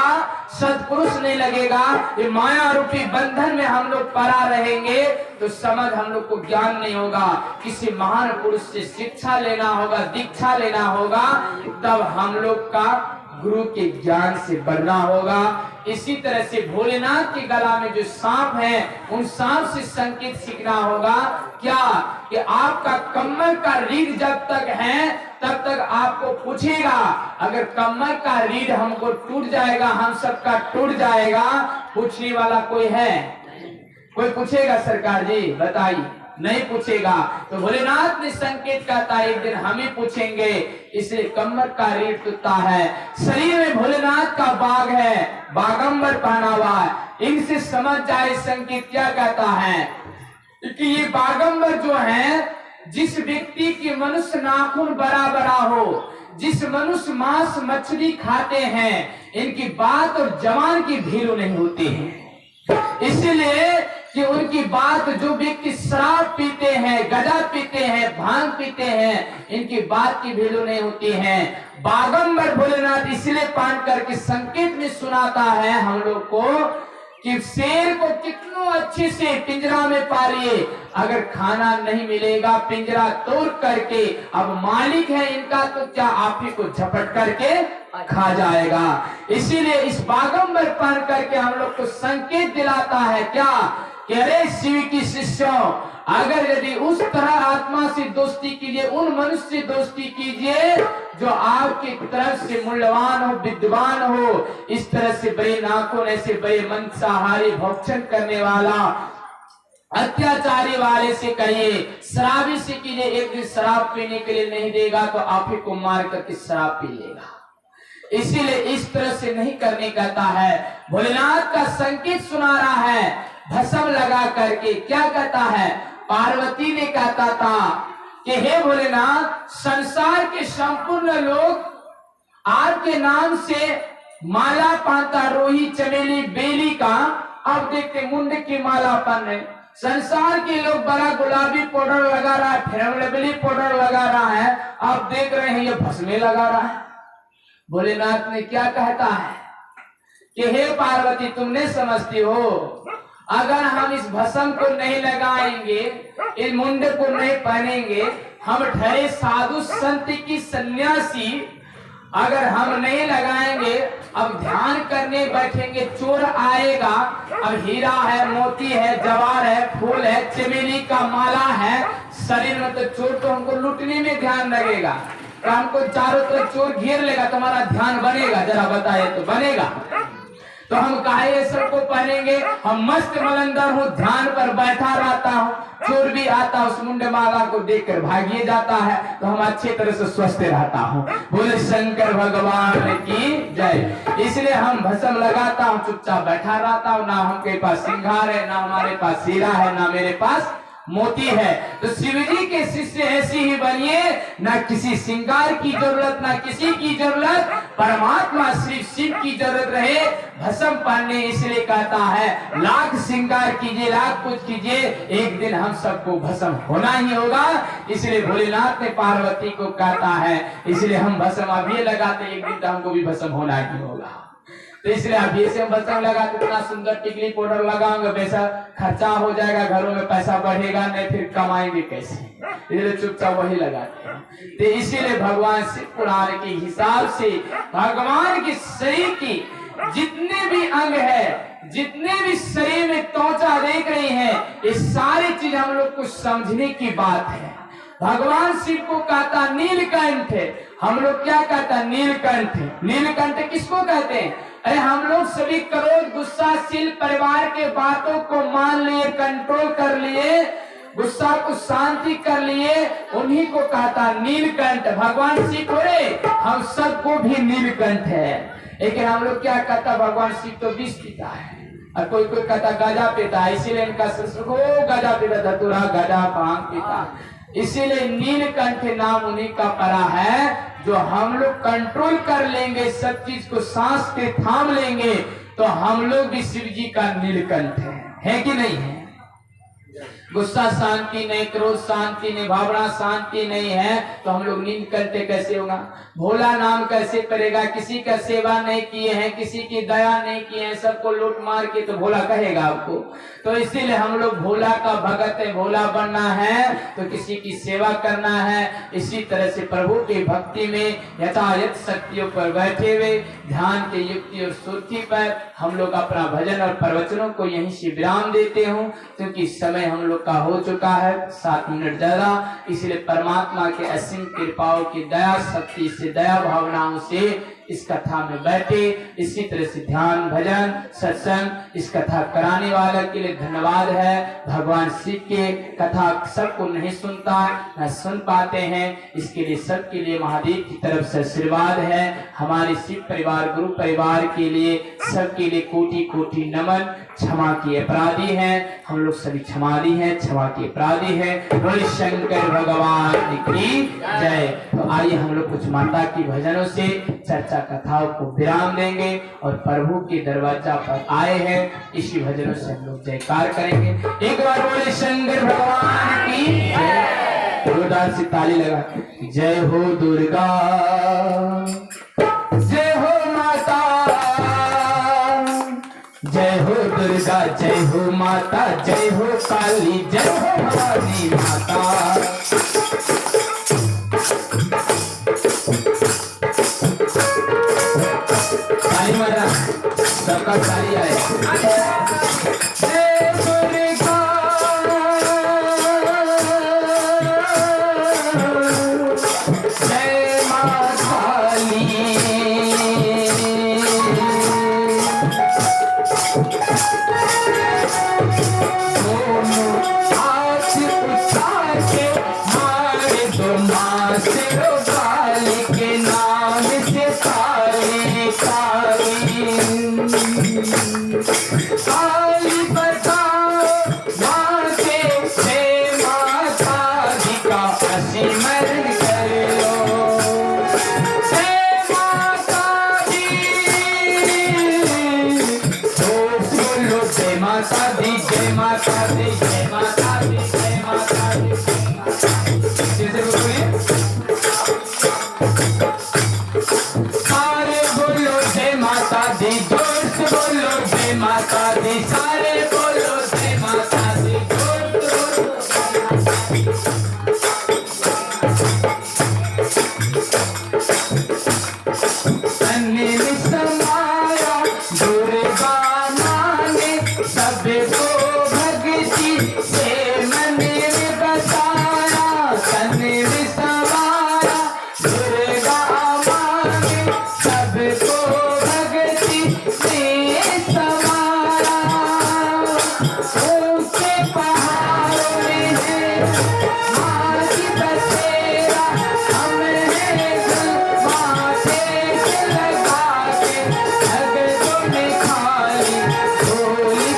[SPEAKER 1] सत्पुरुष नहीं लगेगा, ये माया रूपी बंधन में हम लोग पड़ा रहेंगे तो समझ हम लोग को ज्ञान नहीं होगा। किसी महान पुरुष से शिक्षा लेना होगा, दीक्षा लेना होगा, तब हम लोग का गुरु के ज्ञान से बढ़ना होगा। इसी तरह से भोलेनाथ के गला में जो सांप है, उन सांप से संकेत सीखना होगा। क्या कि आपका कमर का रीढ़ जब तक है तब तक आपको पूछेगा। अगर कमर का रीढ़ हमको टूट जाएगा, हम सबका टूट जाएगा, पूछने वाला कोई है? कोई पूछेगा सरकार जी? बताइए, नहीं पूछेगा। तो भोलेनाथ ने संकेत कहता एक दिन हम ही पूछेंगे। इसे कमर का रीढ़ टूटता है, शरीर में भोलेनाथ का बाग है, बागंबर पहना हुआ है। इनसे समझ जाए संकेत क्या कहता है कि ये बागंबर जो है जिस व्यक्ति की मनुष्य नाखून बड़ा बड़ा हो, जिस मनुष्य मांस मछली खाते हैं, इनकी बात और जवान की भीरू नहीं होती है। इसलिए कि उनकी बात, जो व्यक्ति शराब पीते हैं, गजा पीते हैं, भांग पीते हैं, इनकी बात की वैल्यू नहीं होती है। बागंबर भोलेनाथ इसलिए पान करके संकेत में सुनाता है हम लोग को कि शेर को कितनों अच्छे से पिंजरा में पालिए, अगर खाना नहीं मिलेगा पिंजरा तोड़ करके, अब मालिक है इनका तो क्या आप ही को झपट करके खा जाएगा। इसीलिए इस बागंबर पान करके हम लोग को संकेत दिलाता है क्या कि अरे शिव की शिष्यों, अगर यदि उस तरह आत्मा से दोस्ती कीजिए, उन मनुष्य से दोस्ती कीजिए जो आपकी तरफ से मूल्यवान हो, विद्वान हो, इस तरह से बड़े नाखून, ऐसे बड़े मांसाहारी भक्षण करने वाला, अत्याचारी वाले से कहिए, शराबी से कीजिए, एक दिन शराब पीने के लिए नहीं देगा तो आप ही को मार करके शराब पी लेगा। इसीलिए इस तरह से नहीं करने कहता है। भोलेनाथ का संकेत सुना रहा है भस्म लगा करके। क्या कहता है? पार्वती ने कहता था कि हे भोलेनाथ, संसार के संपूर्ण लोग आपके नाम से माला पाता, रोही, चमेली, बेली का, अब देखते मुंड की माला पान रहे। संसार के लोग बड़ा गुलाबी पाउडर लगा रहा है, फेरमलवली पाउडर लगा रहा है, आप देख रहे हैं ये भस्मे लगा रहा है। भोलेनाथ ने क्या कहता है कि हे पार्वती, तुम नहीं समझती हो, अगर हम इस भस्म को नहीं लगाएंगे, इस मुंड को नहीं पहनेंगे, हम ठहरे साधु संत की सन्यासी, अगर हम नहीं लगाएंगे, अब ध्यान करने बैठेंगे, चोर आएगा, अब हीरा है, मोती है, जवार है, फूल है, चमेली का माला है शरीर में, तो चोर तो हमको लूटने में ध्यान लगेगा, तो हमको चारों तरफ चोर घेर लेगा, तुम्हारा ध्यान बनेगा? जरा बताइए तो बनेगा? तो हम काहे ये सब को पहनेंगे? हम मस्त मलंदर हूँ, ध्यान पर बैठा रहता हूँ, चोर भी आता उस मुंड माला को देखकर भागिए जाता है, तो हम अच्छी तरह से स्वस्थ रहता हूँ। बोले शंकर भगवान की जय। इसलिए हम भस्म लगाता हूँ, चुपचाप बैठा रहता हूँ, ना हमके पास सिंगार है, ना हमारे पास हीरा है, ना मेरे पास मोती है। तो शिवजी के शिष्य ऐसी ही बनिए, ना किसी सिंगार की जरूरत, ना किसी की जरूरत, परमात्मा सिर्फ शिव की जरूरत रहे भस्म पहनने। इसलिए कहता है लाख सिंगार कीजिए, लाख कुछ कीजिए, एक दिन हम सबको भस्म होना ही होगा। इसलिए भोलेनाथ ने पार्वती को कहता है, इसलिए हम भस्म अभी लगाते, एक दिन तो हमको भी भस्म होना ही होगा। तो इसलिए अभी से हम भस्म लगाते, इतना सुंदर टिकली पाउडर लगाएंगे, वैसा खर्चा हो जाएगा, घरों में पैसा बढ़ेगा नहीं, फिर कमाएंगे कैसे? इसलिए चुपचाप वही लगाते हैं। तो इसीलिए भगवान शिव पुराण के हिसाब से भगवान के शरीर की जितने भी अंग है, जितने भी शरीर में त्वचा देख रही है, ये सारी चीज हम लोग को समझने की बात है। भगवान शिव को कहता नीलकंठ, हम लोग क्या कहता? नीलकंठ। नीलकंठ किसको कहते हैं? अरे हम लोग सभी क्रोध, गुस्साशील परिवार के बातों को मान लिए, कंट्रोल कर लिए, गुस्सा को शांति कर लिए, उन्हीं को कहता नीलकंठ। भगवान शिव बोले हम सबको भी नीलकंठ है, लेकिन हम लोग क्या कहता? भगवान शिव तो विष पीता है, और कोई कोई कहता गजा पीता है, इसीलिए इनका गजा पीता, धतूरा, गजा, भांग पीता। इसीलिए नीलकंठ नाम उन्हीं का पड़ा है, जो हम लोग कंट्रोल कर लेंगे, सब चीज को सांस के थाम लेंगे, तो हम लोग भी शिव जी का नीलकंठ है कि नहीं है? गुस्सा शांति नहीं, क्रोध शांति नहीं, भावना शांति नहीं है, तो हम लोग नीलकंठ कैसे होगा? भोला नाम कैसे करेगा? किसी का सेवा नहीं किए हैं, किसी की दया नहीं किए हैं, सबको लूट मार के तो भोला कहेगा आपको? तो इसीलिए हम लोग भोला का भगत है, भोला बनना है तो किसी की सेवा करना है। इसी तरह से प्रभु की भक्ति में यथायथ शक्तियों पर बैठे हुए ध्यान के युक्ति और सुर्खी पर हम लोग अपना भजन और प्रवचनों को यहीं से विराम देते हूँ, क्योंकि समय हम लोग का हो चुका है 7 मिनट ज्यादा। इसलिए परमात्मा के असीम कृपाओं की दया शक्ति से, दया भावनाओं से इस कथा में बैठे। इसी तरह से ध्यान भजन सत्संग इस कथा कराने वाले के लिए धन्यवाद है। भगवान शिव के कथा सबको नहीं सुनता न सुन पाते हैं, इसके लिए सबके लिए महादेव की तरफ से आशीर्वाद है। हमारे शिव परिवार गुरु परिवार के लिए सबके लिए कोटि कोटि नमन। क्षमा के अपराधी हैं हम लोग सभी, क्षमादी हैं, क्षमा के अपराधी हैं। बोले शंकर भगवान की जय। तो आइए हम लोग कुछ माता की भजनों से चर्चा कथाओं को विराम देंगे और प्रभु के दरवाजा पर आए हैं, इसी भजनों से हम लोग जयकार करेंगे। एक बार बोले शंकर भगवान की जय। जोरदार से ताली लगा जय हो दुर्गा, जय हो माता, जय हो दुर्गा, जय हो माता, जय हो काली, जय हो भवानी माता। ताली मारा सबका ताली आए। जय दुर्गा, जय माँ काली, माता दी जय माता दी जय माता दी जय माता दी। जैसे बोलिए सारे बोलो जय माता दी, जोर से बोलो जय माता दी, सारे बोलो जय माता दी, जोर से बोलो। सन्नी समाया दुर्गा सबको भक्ति से मन में बसाया, तन में समाया दुर्गा माने सबको भक्ति से समाया। ऊंचे पहाड़ों में है माँ की बसेरा, हम हैं माथे से लगा के भक्तों ने खाली झोली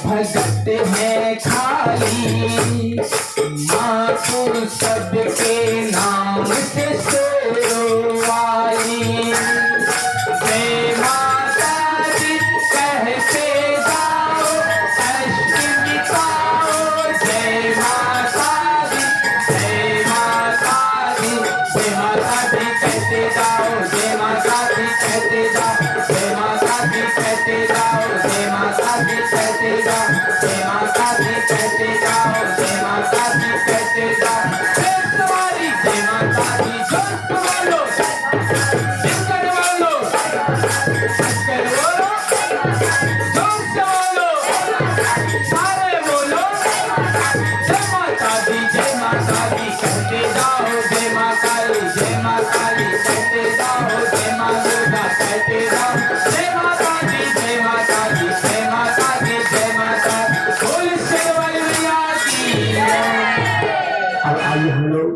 [SPEAKER 1] भगत है खाली, माँ को सबके नाम से शेरवाली। जय माता दी कहते जाओ, कष्ट मिटाओ। जय माता दी, जय माता दी, जय माता दी कहते जाओ, जय माता दी कहते जाओ, जय माता दी कहते जाओ, जय माता दी कहते जाओ, जय माता दी कहते जाओ, जय माता दी कहते जाओ। कहते जाओ जय माँ काली जय माँ काली कहते जाओ जय माँ दुर्गा कहते जाओ जय माता दी जय माता दी जय माता दी जय माता बोल शेरवाली मैया की। अब आइए हम लोग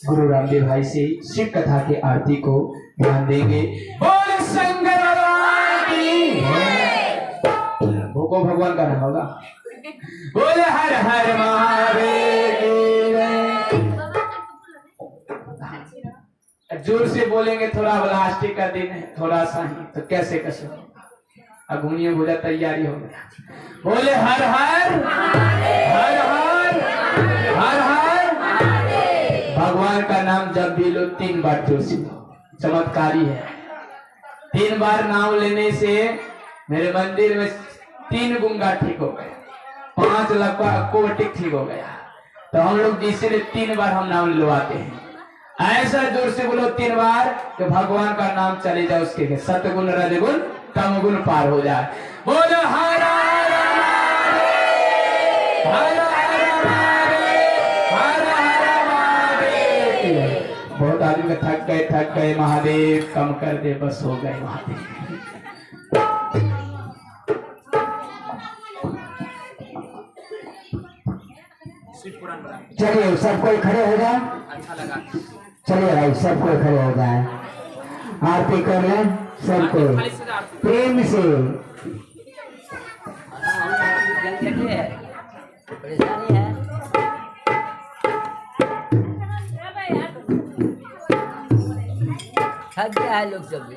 [SPEAKER 1] गुरु रामदेव भाई से शिव कथा की आरती को ध्यान देंगे। बोल शंकर भगवान की। भोको भगवान का नाम होगा। बोल हर हर महादेव। जोर से बोलेंगे, थोड़ा ब्लास्टिक का दिन है, थोड़ा सा ही तो कैसे कैसे अब घूमिए बोला तैयारी हो गया। बोले हर हर हर हर हर हर। भगवान का नाम जब भी लो 3 बार जोर से चमत्कारी है। 3 बार नाम लेने से मेरे मंदिर में 3 गुंगा ठीक हो गए, 5 कोटिक ठीक हो गया। तो हम लोग इसीलिए 3 बार हम नाम लिलवाते हैं। ऐसा जोर से बोलो 3 बार कि भगवान का नाम चले जाए, उसके सतगुण रजगुण तमगुण पार हो जाए। बोलो हर हर हर हर महादेव। बहुत आदमी का थक गए महादेव कम कर दे, बस हो गए महादेव।
[SPEAKER 3] चलिए सब कोई खड़े हो जाए।
[SPEAKER 2] अच्छा लगा।
[SPEAKER 3] चलिए भाई सब कोई खड़े हो जाए, आरती कर लें सब कोई प्रेम से।
[SPEAKER 2] जल्दी है, परेशानी है। थक गया है लोग सब।